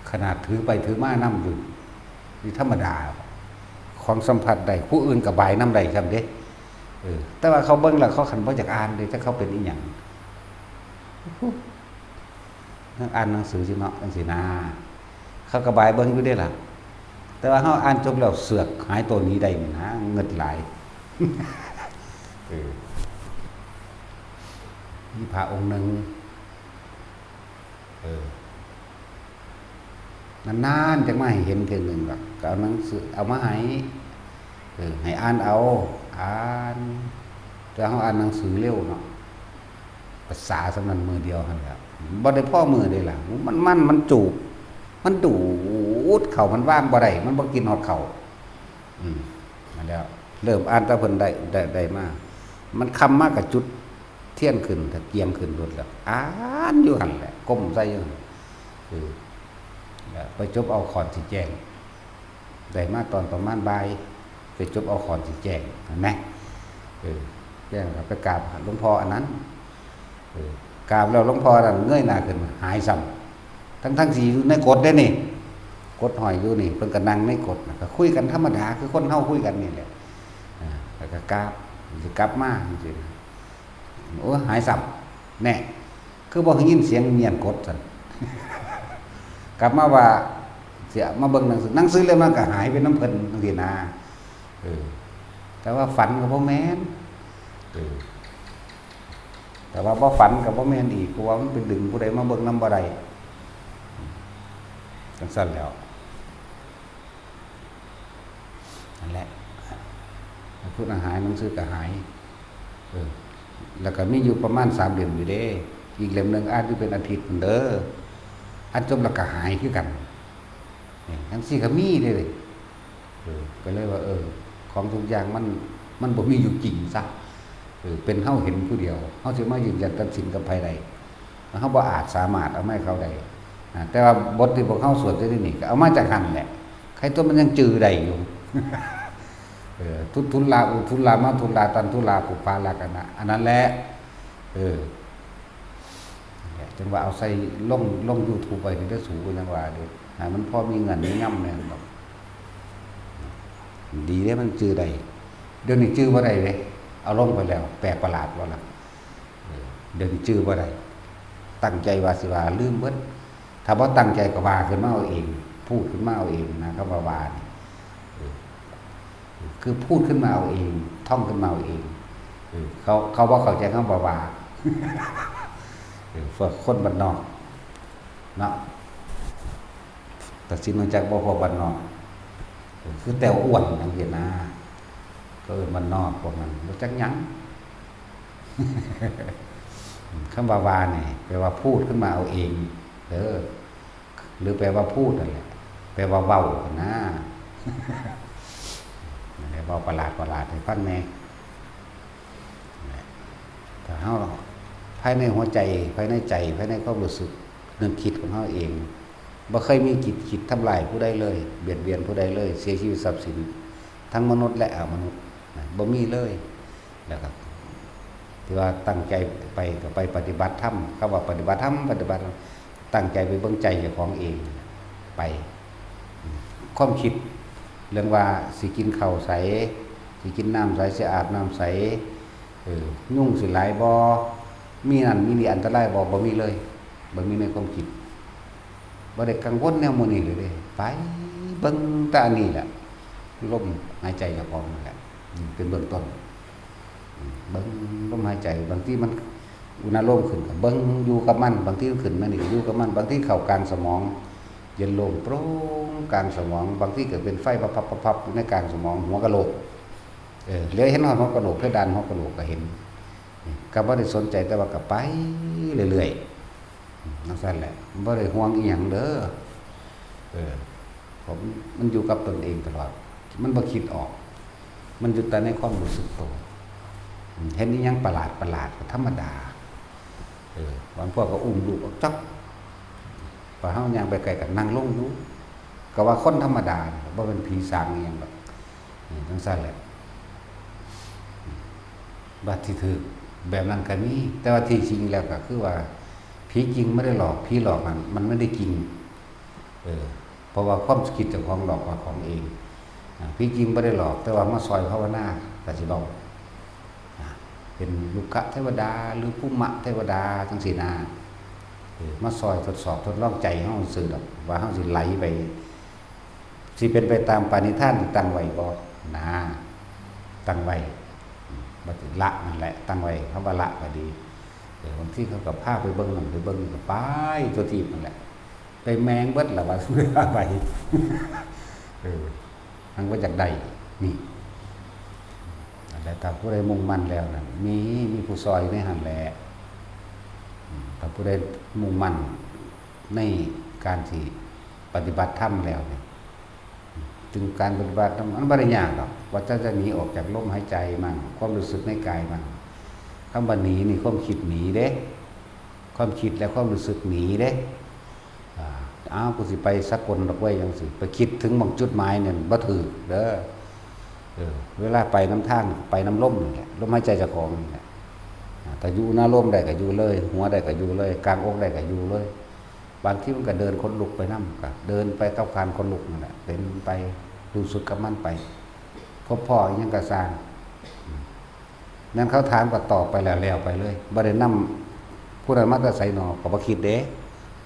ขนาดถือไปถือมานำอยู่นี่ธรรมดาของสัมผัสใดผู้อื่นก็บายนำใดครับเด้แต่ว่าเขาเบิ่งแล้วเขาคันบ่อยากอ่านเด้ถ้าเขาเป็นอีหยังอ่านหนังสือสิเนาะจังซี่นะเขาก็บายเบิ่งอยู่เด้ล่ะแต่ว่าเฮาอ่านจบแล้วเสือกหายตัวนี้ได้นี่นะเงิดหลายมีพระองค์หนึ่งนานๆจะมาให้เห็นเพียงหนึ่งก็เอาหนังสือเอามาให้อ่านเอาอ่านแต่เขาอ่านหนังสือเร็วเนาะภาษาสำนันมือเดียวกันแล้วบ่ได้พ่อมือได้ล่ะมันจูบมันดูดเข่ามันว่างบ่ได้มันบ่กินหอดเข่ามาแล้วเริ่มอ่านตะเพิ่นได้มากมันคำมากกับจุดเที่ยนขึ้นตะเกียงขึ้นรถแล้วอ่านอยู่หั่นแหละก้มใส่อยู่ไปจบเอาขอนสิแจ้งได้มาตอนประมาณบ่ายไปจบเอาขอนสิแจ้งเห็นไหมแจ้งไปกราบหลวงพ่ออันนั้นกราบแล้วหลวงพ่อนั่นเงยหน้าขึ้นหายซ้ำทั้งสี่อยู่ในกฎได้นี่กฎหอยอยู่นี่เพิ่นก็นั่งในกฎก็คุยกันธรรมดาคือคนเฮาคุยกันนี่แหละแล้วก็กราบสิกลับมาจริงๆโอ้หายซ้ำแน่คือบ่ได้ยินเสียงเมียนกฎซั่นกลับมาว่าเสียมาเบิ่งหนังสือเลยมันก็หายไปน้ำเพิ่นจังซี่นะแต่ว่าฝันก็บ่แม่นแต่ว่าบ่ฝันก็บ่แม่นอีกเพราะว่ามันเป็นดึงผู้ใดมาเบิ่งนำบ่ได้จังซั่นแล้วนั่นแหละพูดอาหารหนังสือก็หายแล้วก็มีอยู่ประมาณ3เล่มอยู่เด้อีกเล่มนึงอ่านอยู่เป็นอาทิตย์เด้ออันจบแล้วก็หายคือกันทั้งสี่ก็มีเลยก็เลยว่าของทุกอย่างมันบ่มีอยู่จริงซะเป็นเฮาเห็นผู้เดียวเฮาสิมายืนยันตัดสินกับภายใดเฮาบ่อาจสามารถเอามาให้เขาได้แต่ว่าบทที่พวกเฮาสวดได้นี่ก็เอามาจากหั่นแหละใครตัวมันยังจือได้อยู่ทุลาอุทุลามาทุลาตันทุลาปุปาลากันนะอันนั้นแหละจังว่าเอาใส่ลง YouTube ไปถึงได้สูงกว่าจังว่าเด้มันพอมีเงินมีง่ำเนี่ยแบบดีเด้มันจื้อได้เดี๋ยวนี้จื้อบ่ได้เลยเอาลงไปแล้วแปลกประหลาดว่าล่ะเดี๋ยวนี้จื้อบ่ได้ตั้งใจว่าสิว่าลืมเบิดถ้าบ่ตั้งใจก็ว่าขึ้นมาเอาเองพูดขึ้นมาเอาเองนะคำว่านี่คือพูดขึ้นมาเอาเองท่องขึ้นมาเอาเองเขาบ่เข้าใจคำว่าฝึกคนบ้านนอกเนาะตัดสินมาจากบ่พอบ้านนอกคือแต่อ้วนจังซี่นะก็บ้านนอกพวกนั้นบ่จักหยังคำว่านี่แปลว่าพูดขึ้นมาเอาเองหรือแปลว่าพูดนั่นแหละแปลว่าเว้านะเว้าประหลาดให้ฟังแน่ถ้าเฮาภายในหัวใจภายในใจภายในความรู้สึกนึกคิดของเฮาเองบ่เคยมีคิดทำลายผู้ใดเลยเบียดเบียนผู้ใดเลยเสียชีวิตทรัพย์สินทั้งมนุษย์และอมนุษย์บ่มีเลยแล้วก็ที่ว่าตั้งใจไปก็ไปปฏิบัติธรรมคำว่าปฏิบัติธรรมตั้งใจไปเบิ่งใจเจ้าของเองไปความคิดเรื่องว่าสิกินข้าวใสสิกินน้ำใสสิอาบน้ำใสยุ่งสิหลายบ่มีนั่นมีนี่อันตรายบ่มีเลยบ่มีในความคิดบ่ได้กังวลแนวหมู่นี้เลยเด้ไปเบิ่งแต่อันนี้แหละลมหายใจเจ้าของนั่นแหละเป็นเบื้องต้นเบิ่งลมหายใจบางทีมันอุณหภูมิขึ้นก็เบิ่งอยู่กับมันบางทีขึ้นมานี่อยู่กับมันบางทีเข้ากลางสมองเย็นลงโปร่งกลางสมองบางทีเกิดเป็นไฟพับๆในกลางสมองหัวกะโหลกเหลือเห็นหัวกะโหลกเพดานหัวกะโหลกก็เห็นก็บ่ได้สนใจแต่ว่าก็ไปเรื่อยๆนั่นซั่นแหละบ่ได้ห่วงอีหยังเด้อผมมันอยู่กับตนเองตลอดมันบ่คิดออกมันอยู่แต่ในความรู้สึกตัวเห็นอีหยังประหลาดก็ธรรมดาบางพวกก็อุ้มลูกออกจักพอเฮาย่างไปไกลก็นั่งลงอยู่ก็ว่าคนธรรมดาบ่เป็นผีสางอีหยังดอกจังซั่นแหละ บัดที่ถือแบบนั้นก็มีแต่ว่าที่จริงแล้วก็คือว่าผีจริงไม่ได้หลอกผีหลอกมันไม่ได้จริงเพราะว่าความคิดเจ้าของหลอกว่าของเองผีจริงไม่ได้หลอกแต่ว่ามาซอยภาวนาก็สิเว้าเป็นลูกขะเทวดาหรือภูมะเทวดาจังซี่นะมาซอยทดสอบทดลองใจเฮาซื่อดอกว่าเฮาสิไหลไปสิเป็นไปตามปณิธานที่ตั้งไว้บ่นะตั้งไว้บ่ถึงละนั่นแหละตั้งไว้คำว่าละก็ดีบางทีเขาก็พาไปเบิ่งนั่นไปเบิ่งนี่ก็ไปตัวทีนั่นแหละไปแมงเบิดล่ะว่าซื้อไปทางว่าจากใดนี่แต่ถ้าผู้ใดมุ่งมั่นแล้วนั่นมีผู้ซอยในหันแหละถ้าผู้ใดมุ่งมั่นในการที่ปฏิบัติธรรมแล้วเนี่ยจึงการปฏิบัติธรรมมันไม่ได้ยากหรอกว่าจะหนีออกจากลมหายใจมันความรู้สึกในกายมันคำว่าหนีนี่ความคิดหนีเด้ความคิดและความรู้สึกหนีเด้กูสิไปสักคนดอกไว้ยังสิไปคิดถึงบางจุดหมายเนี่ยบ่ถือเด้อเวลาไปน้ำทางไปน้ำลมนี่แหละลมหายใจเจ้าของนี่แหละแต่อยู่หน้าลมได้ก็อยู่เลยหัวได้ก็อยู่เลยกลางอกได้ก็อยู่เลยบางที่มันก็เดินคนลุกไปน้ำก็เดินไปกับการคนลุกนั่นแหละเป็นไปดูสุดกับมันไปพบพ่อยังกระซางนั้นเขาถามก็ตอบไปแล้วไปเลยบ่ได้นำผู้นั้นมาแต่ใส่หนอก็บ่คิดเด้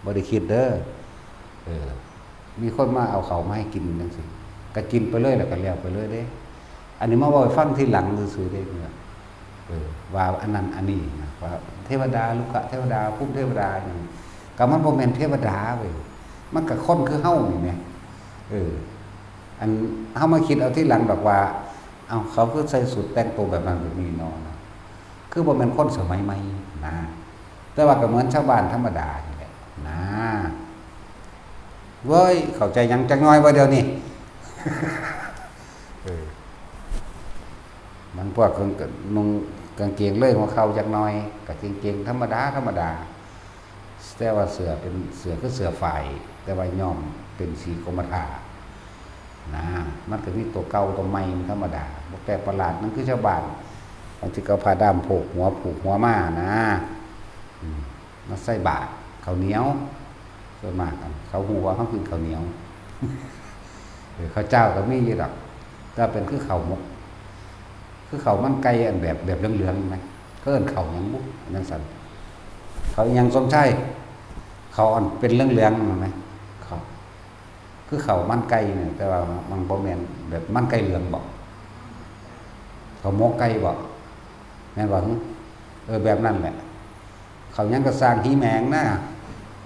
บ่ได้คิดเด้อมีคนมาเอาเขามาให้กินจังซี่ก็กินไปเลยแล้วก็แล้วไปเลยเด้อันนี้มาเว้าให้ฟังทีหลังซื่อๆเด้เนี่ยว่าอันนั้นอันนี้นะว่าเทวดาลูกขะเทวดาภูมิเทวดาหยังก็มันบ่แม่นเทวดาเว้ยมันก็คนคือเฮานี่แหมอันเฮามาคิดเอาทีหลังดอกว่าเอาเขาคือใส่สุดแต่งตัวแบบนั้นแบบนี้เนาะคือบ่แม่นคนสมัยใหม่นะแต่ว่าก็เหมือนชาวบ้านธรรมดานี่แหละนะเว้ยเข้าใจยังจักน้อยบ่เดี๋ยวนี้ มันพวกนุ่งกางเกงเลยหัวเข่าจักน้อยกับกางเกงธรรมดาแต่ว่าเสือเป็นเสือคือเสือฝ่ายแต่ว่าย่อมเป็นสีกรมท่านะมันก็มีตัวเก่าตัวใหม่ธรรมดาบ่แปลกประหลาดนั่นคือชาวบ้านบางทีก็ผ้าดำผูกหัวม้านะมาใส่บาตรข้าวเหนียวส่วนมากกันเขาหัวเขาคือข้าวเหนียวหรือข้าวเจ้าก็มีอยู่ดอกถ้าเป็นคือข้าวมกคือเขามันไก่อันแบบเหลืองๆไหมเอิ้นเขาหยังบุนั่นสั่นเขายังสมใช่เขาอันเป็นเหลืองๆไหมเขาคือเขามันไก่เนี่ยแต่ว่ามันบ่แม่นแบบมันไก่เหลืองบ่เขาหมกไก่บ่แม่นบ่แบบนั้นแหละเขายังก็สร้างหีแมงนะ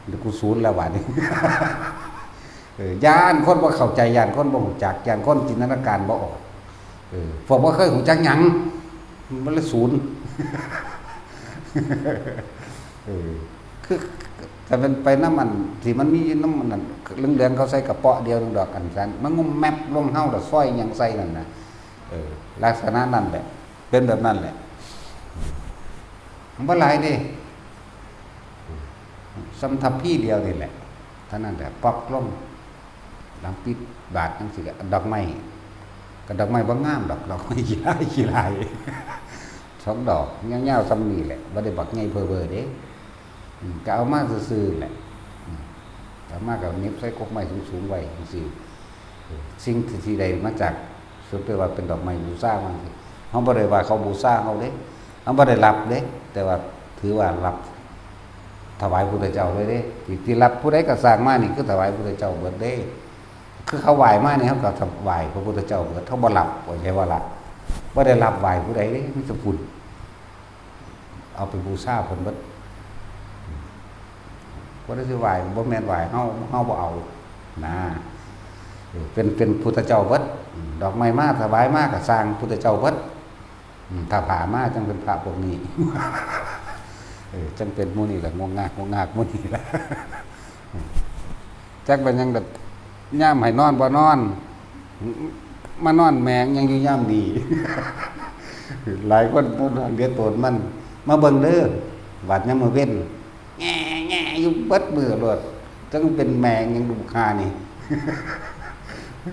เดี๋ยวกูสูญแล้วบาดนี้ ย่านคนบ่เข้าใจย่านคนบ่รู้จักย่านคนจินตนาการบ่ออกพวกบ่เคยหูจักหยังมันเลยศูนย์คือแต่เป็นไปน้ำมันที่มันมีน้ำมันนั่นเรื่องเขาใส่กระเปาะเดียวนึงดอกกันซันมันงมแมปลงเฮาดอกซอยหยังใส่นั่นน่ะลักษณะนั้นแหละเป็นแบบนั้นแหละมันบ่หลายเด้สำทับพี่เดียวนี่แหละเท่านั้นแหละปอกลงหลังปิดบาทจังซี่ก็ดอกไม้กระดอกไม้บ่งามดอกไม้ขี้ลาย2 ดอกยาวๆซ้ำนี่แหละบ่ได้บักใหญ่เพ้อเด้ก็เอามาซื่อๆแหละเอามาก็เน็บใส่กกไม้สูงๆไว้จังซี่สิ่งที่ใดมาจากสุดแต่ว่าเป็นดอกไม้บูชามันสิเฮาบ่ได้ว่าเขาบูชาเฮาเด้เฮาบ่ได้รับเด้แต่ว่าถือว่ารับถวายพระพุทธเจ้าเลยเด้ที่รับผู้ใดก็สร้างมานี่คือถวายพระพุทธเจ้าเบิดเด้คือเขาไหว้มาเนี่ยเขาก็ไหว้พระพุทธเจ้าเกิดเขาบ่รับบ่ใช่ว่ารับบ่ได้รับไหว้ผู้ใดเด้มีแต่พุ่นเอาไปบูชาเพิ่นเบิดบ่ได้สิไหว้บ่แม่นไหว้เฮาบ่เอานะเป็นพุทธเจ้าเบิดดอกไม้มาถวายมาก็สร้างพุทธเจ้าเบิดถ้าผ่ามาจังเป็นพระพวกนี้จังเป็นหมู่นี่แหละงงงากหมู่นี่แหละจักเป็นยังแบบย่ามให้นอนบ่นอนมานอนแมงยังอยู่ย่ามดี หลายคนเรียกตนมันมาเบิ่งเด้อวัดยามมื้อเว้นแง่อยู่เบิดมื้อโลดจังเป็นแมงยังดูคานี่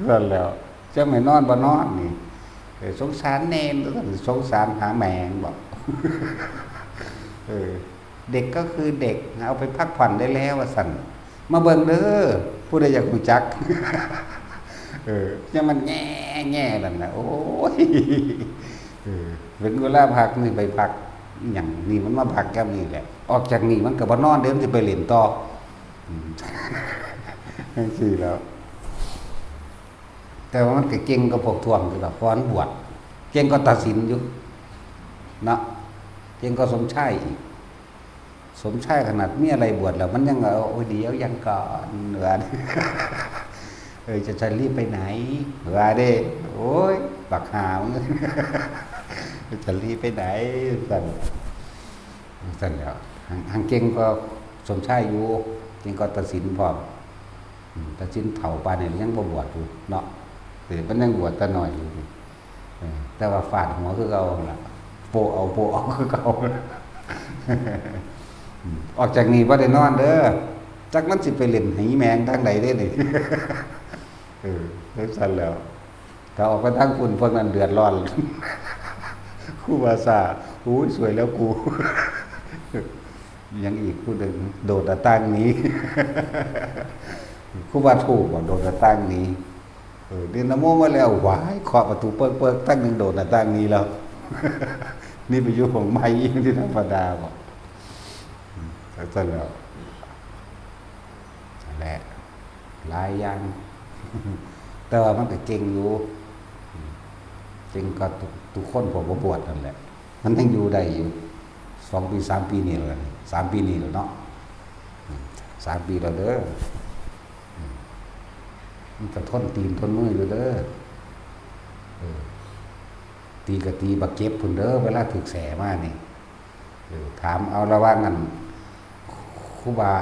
นั่นแล้วจังให้นอนบ่นอนนี่สงสารเนรสงสารหาแมงบ่ เออเด็กก็คือเด็กเอาไปพักผ่อนได้แล้วว่าสั่นมาเบิ่งเด้อผู้ใดอยากรู้จักยังมันแง่แง่นั่นนะโอ้ยเป็นเวลาพักนี่ไปพักอย่างนี่มันมาพักแก้มนี่แหละออกจากนี่มันก็บ่นอนเดี๋ยวมันสิไปเล่นต่อจังซี่แล้วแต่ว่ามันก็เก่งกับพวกทวงคือแบบฟ้อนบวชเก่งก็ตัดสินอยู่เนาะเก่งก็สมชายอีกสมชายขนาดมีอะไรบวชแล้วมันยังโอ้ยเดี๋ยวยังก่อนเหนือจะรีบไปไหนว่าเด้โอ้ยบักหาวจะรีบไปไหนสั่นแล้วหางเก่งก็สมชายอยู่เก่งก็ตัดสินพร้อมตัดสินเฒ่าปานนี้ยังบ่บวชอยู่เนาะมันยังบวชแต่น้อยอยู่แต่ว่าฟาดหัวคือเก่าล่ะโปเอาคือเก่าออกจากนี้บ่ได้นอนเด้อจักมันสิไปเล่นไหแมงทางใดได้นี่สั่นแล้วถ้าออกไปทางฝุ่นพวกนั้นเดือดร้อนครูบาษาอู้ยสวยแล้วกูยังอีกผู้หนึ่งโดดตั้งนี้ครูบาถูกบอกโดดตั้งนี้เดินนโมมาแล้วหวายเคาะประตูเปิกตั้งหนึ่งโดดตั้งนี้แล้วนี่ไปอยู่ของไม้ยิ่งที่ธรรมดาบอกสั่นแล้วแหละหลายอย่างแต่ว่ามันก็เก่งอยู่เก่งก็ทุกคนผมก็บวชนั่นแหละมันยังอยู่ได้อยู่2 ปี3 ปีนี่แล้ว3 ปีนี่แล้วเนาะ3 ปีแล้วเด้อมันก็ทนตีนทนมืออยู่เด้อตีก็ตีบักเก็บพุ่นเด้อเวลาถึกแสมานี่ถามเอาระว่างั้นครูบา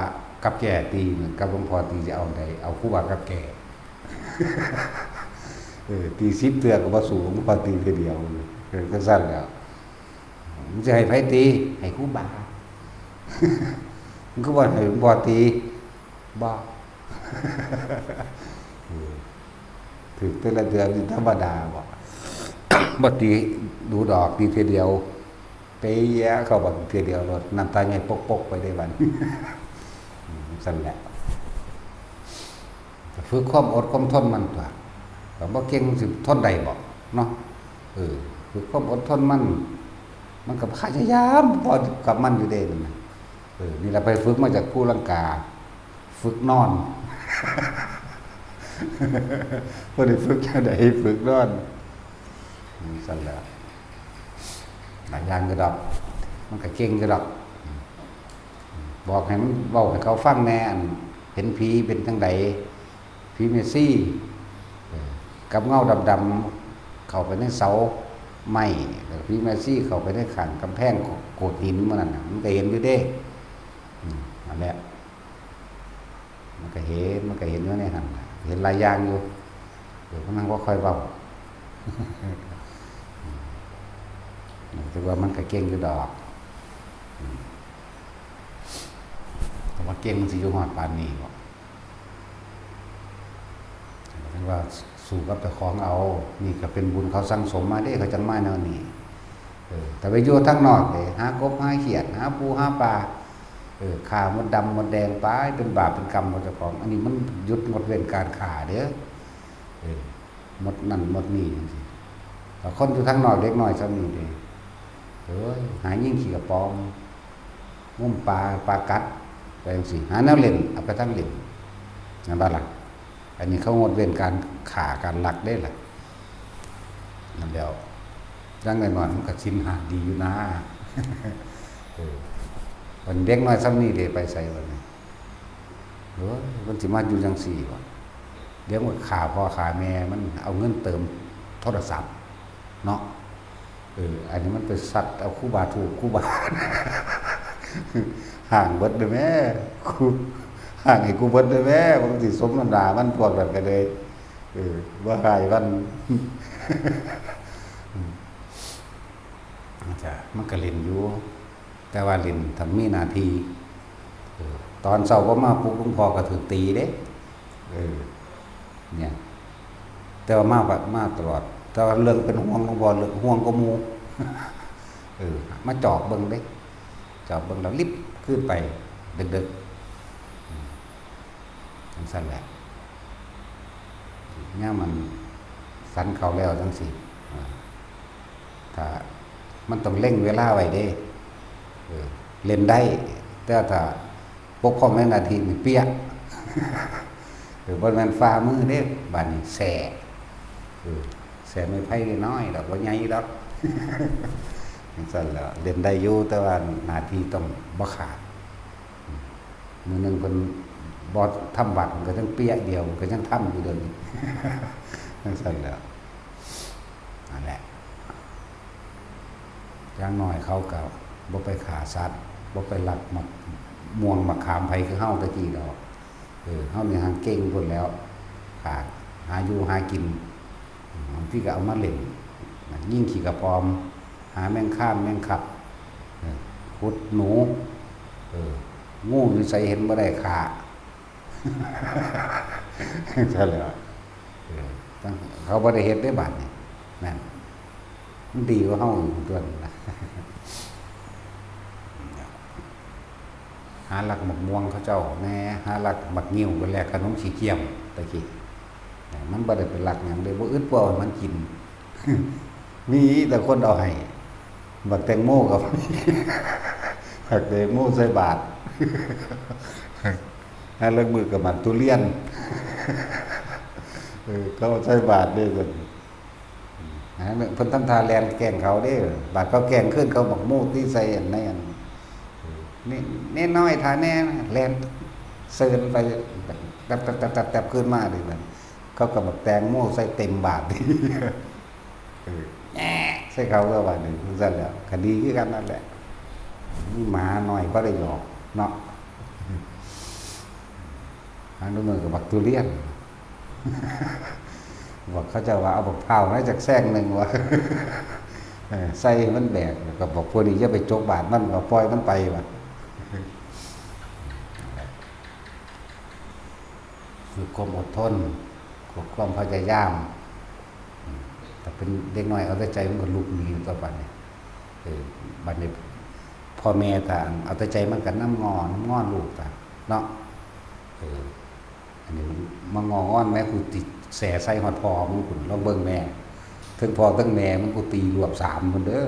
กับแก่ตีกับหลวงพ่อตีจะเอาใดเอาครูบากับแก่ตี10 เทื่อก็บ่สู้หลวงพ่อตีทีเดียวก็สั้นแล้วมันจะให้ไผตีให้ครูบามันก็บ่ให้หลวงพ่อตีบ่ถึงแต่ละเดือนนี่ธรรมดาบ่ตีดูดอกตีทีเดียวไปแย่เข้าบักทีเดียวรถน้ำตาใหญ่ปกๆไปได้บัดสั่นแหละฝึกความอดความทนมันตัวก็บ่เก่งสิทนได้บ่เนาะฝึกความอดทนมันก็พยายามพอกับมันอยู่เด้นั่นน่ะนี่ล่ะไปฝึกมาจากผู้ลังกาฝึกนอนบ่ได้ฝึกจังได๋ฝึกนอนสั่นแหละหลายอย่างก็ดอกมันก็เก่งก็ดอกบอกให้มันเว้าให้เขาฟังแน่เห็นผีเป็นจังไดผีเมซี่กับเงาดำๆเข้าไปในเสาไม้แล้วผีเมซี่เข้าไปในข้างกำแพงโกดหินมันนั่นน่ะมันก็เห็นอยู่เด้นั่นแหละมันก็เห็นอยู่ในหั่นเห็นหลายอย่างอยู่มันนั่งบ่ค่อยเว้าแต่ว่ามันก็เก่งอยู่ดอกแต่ว่าเก่งมันสิอยู่ฮอดปานนี้บ่ถึงว่าสู้กับเจ้าของเอานี่ก็เป็นบุญเขาสั่งสมมาเด้เขาจังมาแนวนี้แต่ไปอยู่ทางนอกเด้หากบหาเขียดหาปูหาปลาฆ่ามดดำมดแดงไปเป็นบาปเป็นกรรมของเจ้าของอันนี้มันหยุดงดเว้นการฆ่าเด้อหมดนั่นหมดนี่จังซี่แต่คนอยู่ทางนอกเล็กน้อยซะนี่เด้หายิ่งขี่กระปอมงุ่มปลากัดไปจังซี่หาแนวเล่นเอาไปทั้งเล่นนั่นบ่ล่ะอันนี้เขางดเว้นการฆ่าการลักได้ล่ะนั่นแล้วจังได๋นอนมันก็ชินหาดีอยู่นะวันเด็กน้อยซ้ำนี่เด้ไปใส่บัดนี้มันสิมาอยู่จังซี่บ่เดี๋ยวมันฆ่าพ่อฆ่าแม่มันเอาเงินเติมโทรศัพท์เนาะอันนี้มันไปสัตว์เอาครูบาถูกครูบาห่างเบิดเด้อแม่ครูห่างให้กูเบิดเด้อแม่บางสิสมน้ำดามันพวกนั้นก็เลยบ่หายวันมันก็เล่นอยู่แต่ว่าเล่นทำมีหน้าที่ตอนเช้าก็มาปลุกหลวงพ่อก็ถูกตีเด้เนี่ยแต่ว่ามาตลอดแต่ว่าเรื่องเป็นห่วงหลวงพ่อเรื่องห่วงก็หมู่ มาจอบเบิ่งเด้จอบเบิ่งแล้วลิบขึ้นไปดึกๆจังซั่นแหละเนี่ยมันสันเขาแล้วจังสิถ้ามันต้องเร่งเวลาไว้เด้เล่นได้แต่ถ้าปกครองในนาทีนี่เปียกหรือบ่แม่นฝ่ามือเด้บัดนี้แสไม่ไผน้อยดอกบ่ใหญ่ดอกจังซั่นแหล้วเล่นได้อยู่แต่ว่านาทีต้องบ่ขาดมื้อนึงเพิ่นบ่ทำบัตรก็ต้องเปียกเดียวก็ยังทำอยู่เด้อจังซั่นแหล้วนั่นแหละอย่างน้อยเขาก็บ่ไปฆ่าสัตว์บ่ไปลักม่วงมะขามไผคือเฮาตะกี้ดอกเฮานี่หางเก่งพุ่นแล้วขาดหาอยู่หากินบางทีก็เอามาเล่นยิ่งขี่กระปอมหาแมงข้ามแมงขับขุดหนูงูอยู่ใส่เห็นบ่ได้ขาใช่แล้วเขาบ่ได้เฮ็ดได้บัดนี่นั่นมันดีกว่าเฮาอยู่ตัวนั้นนะหาหลักหมกม่วงเขาเจ้าแน่หาหลักหมักงิ้วไปแลกขนมขี้เกียมตะกี้มันบ่ได้เป็นหลักหยังเลยบ่อึดบ่ให้มันกินมีแต่คนเอาให้บักแตงโมกับบักแตงโมใส่บาตรแล้วเลิกมือกับหมักทุเรียนเขาใส่บาตรเด้เพิ่นเพิ่นทำทาแลนแกล้งเขาเด้บาดเขาแกล้งขึ้นเขาบักโมที่ใส่อันนั้นนี่แน่น้อยทาแน่แลนเซินไปตับขึ้นมาดิมันเขาก็บักแตงโมใส่เต็มบาตรดิใส่เขาก็ว่าหนึ่งสั่นแล้วคดีคือกันนั่นแหละนี่หมาหน่อยก็ได้หยอกเนาะอันนู้นมือกับบักทุเรียนบอกเขาจะว่าเอาบักเผาให้จากแซงหนึ่งวะใส่มันแบกกับบอกพวกนี้จะไปจกบาทมันก็ปล่อยมันไปวะคือความอดทนความพยายามแต่เป็นเด็กน้อยเอาแต่ใจมันก็ลุกหนีต่อไปเนี่ยบัดนี้พ่อแม่ต่างเอาแต่ใจมันกันน้ำงอนลูกต่างเนาะอันนี้มันงอนแม่กูติดแสใส่หอดพอมึงคุณลองเบิ่งแม่ถึงพอตั้งแม่มึงกูตีรวบ3คนเด้อ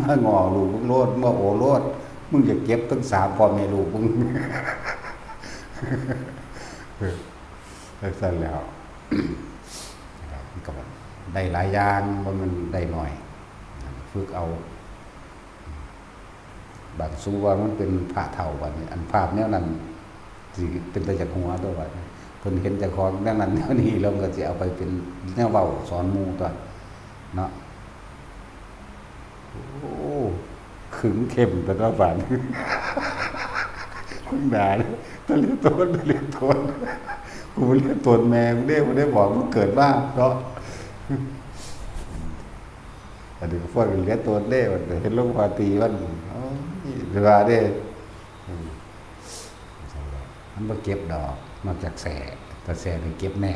มางอลูกมึงโลดมาโอโลดมึงจะเก็บตั้ง3พ่อแม่ลูกมึงสั่นแล้วก็ได้หลายอย่างมันได้หน่อยฝึกเอาบางสู้ว่ามันเป็นพระเฒ่าวันนี้อันภาพแนวนั้นสิเป็นตะจักหัวตัวว่าเพิ่นเห็นเจ้าของแนวนั้นแนวนี้เราก็สิเอาไปเป็นแนวเว้าสอนหมู่ตัวเนาะโอ้ขึงเข้มแต่ละบัดมึงด่าตะเลียตนกูเรียกตนแม่มึงได้บอกมึงเกิดบ้างเนาะอันนี้ก็ฟ้อนเรียกตนได้มันเห็นลงพาตีมันเวลาได้มันบ่เก็บดอกนอกจากแสแต่แสนี่เก็บแน่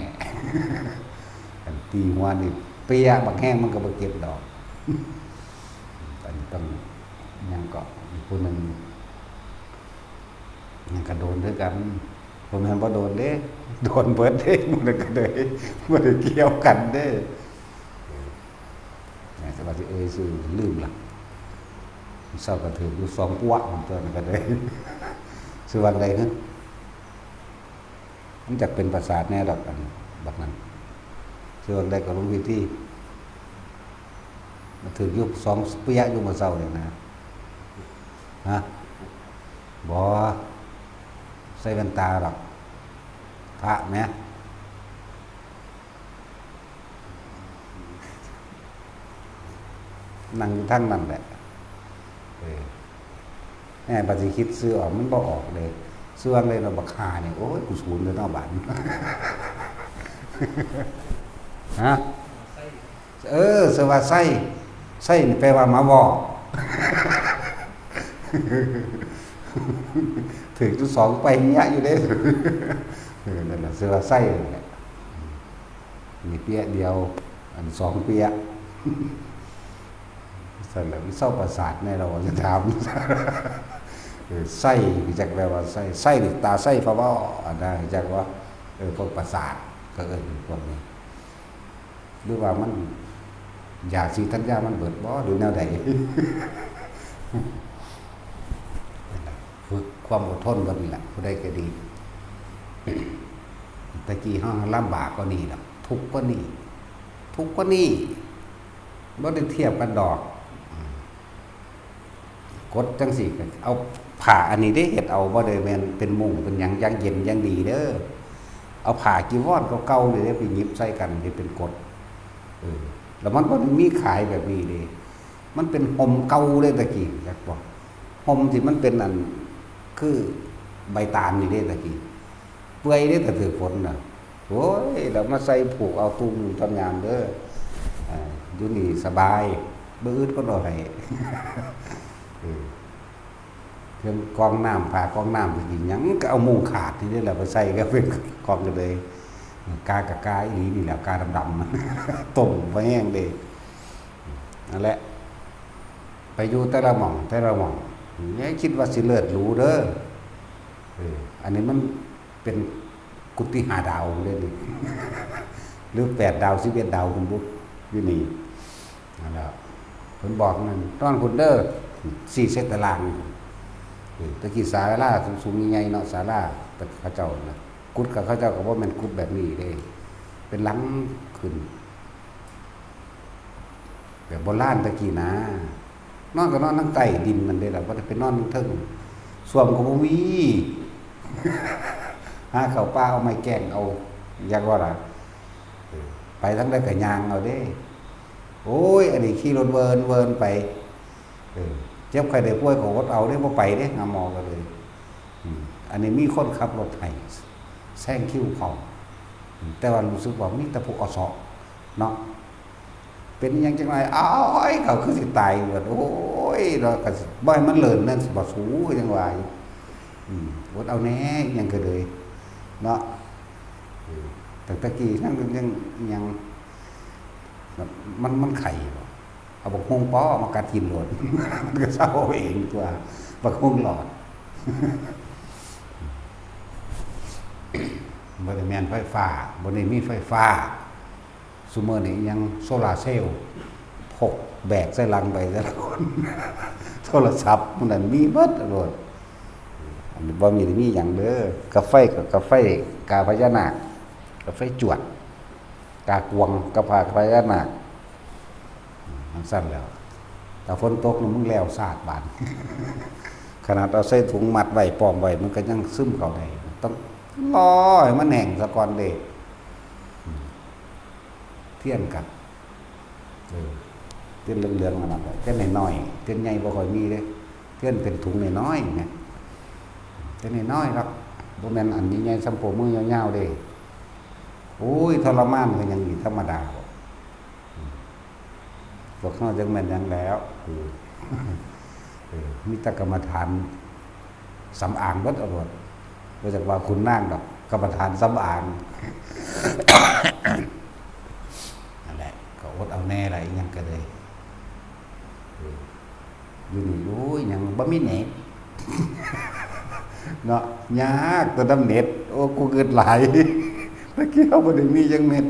ตีหัวนี่เปียบักแห้งมันก็บ่เก็บดอกอันนี้ต้องยังเกาะอีกคนนึงยังกระโดนด้วยกันผมเห็นบ่โดนเด้โดนเบิดเด้มันก็เลยบ่ได้เกี่ยวกันเด้สวัสดีซื่อลืมล่ะเศร้าก็ถืออยู่2ปัวมันตัวนั้นก็ได้ชื่อว่าใดฮะมันจักเป็นประสาทแน่ดอกอันบักนั้นชื่อว่าใดก็รู้วิธีมันถืออยู่2เปียอยู่มื้อเช้านี่นะฮะบ่ใส่แว่นตาหรอกพระแม่นั่งอยู่ทั้งนั้นแหละแม่ปฏิคิดซื้อออกมันบ่ออกเลยซื้ออะไรเราบักหาเนี่ยโอ้ยกูสูญเลยนอกบ้านฮะสว่าไส้นี่แปลว่ามาบอกถึงจุด2ไปเนี้ยอยู่ได้นั่นแหละสว่าไส้แหละมีเปียเดียวอัน2เปีย สำหรับวิเศร้าประสาทในเราจะถามไส้จากแปลว่าไส้ตาไส้ฟ้าว่าได้จากว่าพวกประสาทก็พวกนี้หรือว่ามันอยากสีทัญญามันเบิดบ่หรือแนวใดฝึกความอดทนกันนี่แหละผู้ใดก็ดีตะกี้ห้องลำบากก็นี่แหละทุกข์ก็นี่ทุกข์ก็นี่บ่ได้เทียบกันดอกกดจังสิเอาผ้าอันนี้ได้เฮ็ดเอาบ่ได้แม่นเป็นมุ้งเป็นหยังยังเย็นยังดีเด้อเอาผ้ากีวรเก่าๆนี่ได้ไปหยิบใส่กันนี่เป็นกดแล้วมันบ่มีขายแบบนี้เด้มันเป็นห่มเก่าเลยตะกี้จักบ่ห่มที่มันเป็นอันคือใบตาลนี่เด้ตะกี้เปื่อยเด้แต่ถือฝนน่ะโอ้ยแล้วมาใส่ผูกเอาตุ้มทำยามเด้ออยู่นี่สบายบ่อึดก็ดอยเครื่องกรองน้ำผ่ากรองน้ำสิหยังก็เอามุ้งขาดนี่ได้แหละไปใส่ก็เป็นกรองกันเลยกากะกาอีหลีนี่แหละกาดำๆต้มไว้แห้งเด้นั่นแหละไปอยู่แต่ละหม่องอย่าคิดว่าสิเลิศหรูเด้ออันนี้มันเป็นกุฏิ5 ดาวเลยนี่หรือ8 ดาว11 ดาวคุณบุ๊กอยู่นี่นั่นแหละเพิ่นบอกนั่นตอนคุณเด้อ4 เซนตารางตะกี้ศาลาสูงๆใหญ่ๆเนาะศาลาแต่เขาเจ้านะกุดกับเขาเจ้าก็บ่แม่นกุดแบบนี้เด้เป็นหลังขึ้นแบบโบราณตะกี้นะนอนก็นอนทั้งใต้ดินนั่นเด้ล่ะบ่ได้ไปนอนทั้งเทิงส้วมก็บ่มีหาข้าวปลาเอาไม้แกงเอาอยากว่าล่ะไปทั้งได้ก็ย่างเอาเด้โอ้ยอันนี้ขี่รถเวินไปเจ็บใครได้ป่วยก็อดเอาได้บ่ไปเด้หาหมอก็เลยอันนี้มีคนขับรถให้แซงคิวเขาแต่ว่ารู้สึกว่ามีแต่พวกอสเนาะเป็นยังจังไงอ้ายเขาคือสิตายเบิดโอ้ยเราก็บ่ให้มันเลินนั่นสิบ่สู้จังว่าอดเอาแน่ยังก็เลยเนาะแต่ตะกี้นั่งยังมันไข่เอาบักฮวงป้อมากัดกินโหลดมันก็เศร้าเองตัวบักฮวงหลอดบ่ได้แม่นไฟฟ้าบ่ได้มีไฟฟ้าซุมื้อนี้ยังโซลาร์เซลล์พกแบกใส่ลังไปแต่ละคนโทรศัพท์มันนั่นมีเบิดโลดอันนี้บ่มีหยังเด้อกาแฟกับกาแฟกาพญานาคกาแฟจวดกากวงกาพญานาคมันสั้นแล้วแต่ฝนตกนี่มึงแล้วสาดบานขนาดเอาใส่ถุงมัดไว้ปลอมไว้มันก็ยังซึมเข้าได้ต้องรอให้มันแห้งซะก่อนเด้เทียนกันเทียนเหลืองๆอันนั้นเทียนน้อยๆเทียนใหญ่บ่ค่อยมีเด้เทียนเป็นถุงน้อยๆเนี่ยเทียนน้อยๆครับบ่แม่นอันใหญ่ๆซ้ำโปมือยาวๆเด้โอ้ยทรมานก็ยังมีธรรมดาพวกเขาจังแม่นยังแล้วมีแต่กรรมฐานสำอางเบิดเอาหมดบ่จักว่าคุณนางดอกกรรมฐานสำอางนั่นแหละก็อดเอาแน่ล่ะอีหยังก็เลยอยู่นี่โอ้ยหยังบ่มีเน็ตเนาะยากแต่น้ำเน็ตโอ้กูเกิดหลายตะกี้เฮาบ่ได้มีจังเน็ต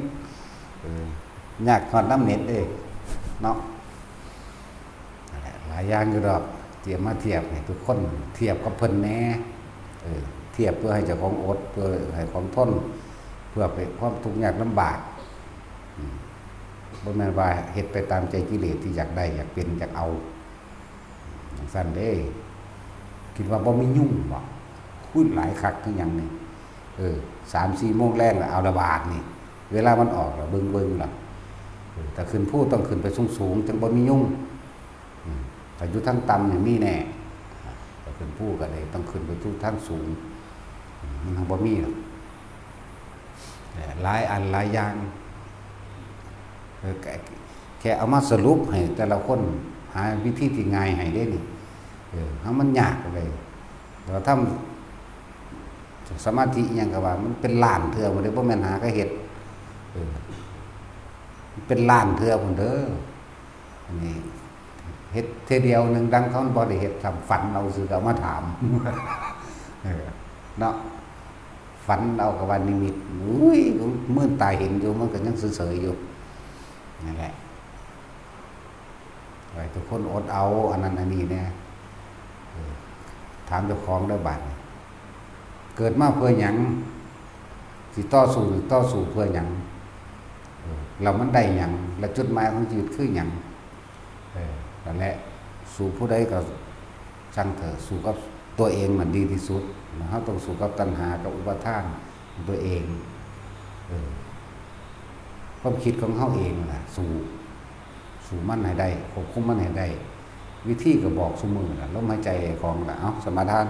ยากฮอดน้ำเน็ตเด้เนาะหลายอย่างอยู่ดอกเตรียมมาเทียบให้ทุกคนเทียบกับเพิ่นแน่เทียบเพื่อให้เจ้าของอดเพื่อให้ของทนเพื่อไปความทุกข์ยากลำบากบ่แม่นว่าเฮ็ดไปตามใจกิเลสที่อยากได้อยากเป็นอยากเอาจังซั่นเด้คิดว่าบ่มียุ่งบ่คุยหลายคักคือหยังนี่3-4 โมงแรงแล้วเอาระบาดนี่เวลามันออกแล้วเบิ่งล่ะแต่ขึ้นผู้ต้องขึ้นไปสูงๆจังบ่มียุ่งแต่อยู่ทางต่ำนี่มีแน่แต่ขึ้นผู้ก็เลยต้องขึ้นไปทุกทางสูงมันบ่มีหรอกหลายอันหลายอย่างแค่เอามาสรุปให้แต่ละคนหาวิธีที่ง่ายให้ได้นี่เฮามันยากเลยเราทำสมาธิอิหยังก็ว่ามันเป็นล้านเทื่อบ่ได้บ่แม่นหาก็เฮ็ดเป็นล้านเทื่อพุ่นเด้ออันนี้ เฮ็ดเทเดียวหนึ่งดังเขาบ่ได้เฮ็ดทำฝันเอาซื่อเอามาถาม เออเนาะฝันเอากับวันนิมิตอุ้ยมื่นตาเห็นอยู่มันก็ยังเฉยๆอยู่นั่นแหละไว้ทุกคนอดเอาอันนั้นอันนี้เนี่ยถามเจ้าของได้บัดเกิดมาเพื่อหยังสิต่อสู้เพื่อหยังเรามันได้หยังและจุดหมายของชีวิตคือหยังนั่นแหละสู่ผู้ใดก็ช่างเถอะสู่กับตัวเองมันดีที่สุดเราต้องสู่กับตัณหากับอุปาทานตัวเองความคิดของเขาเองแหละสู่มันให้ได้ควบคุมมันให้ได้วิธีก็บอกสมือละลมหายใจของละเอาสมาทาน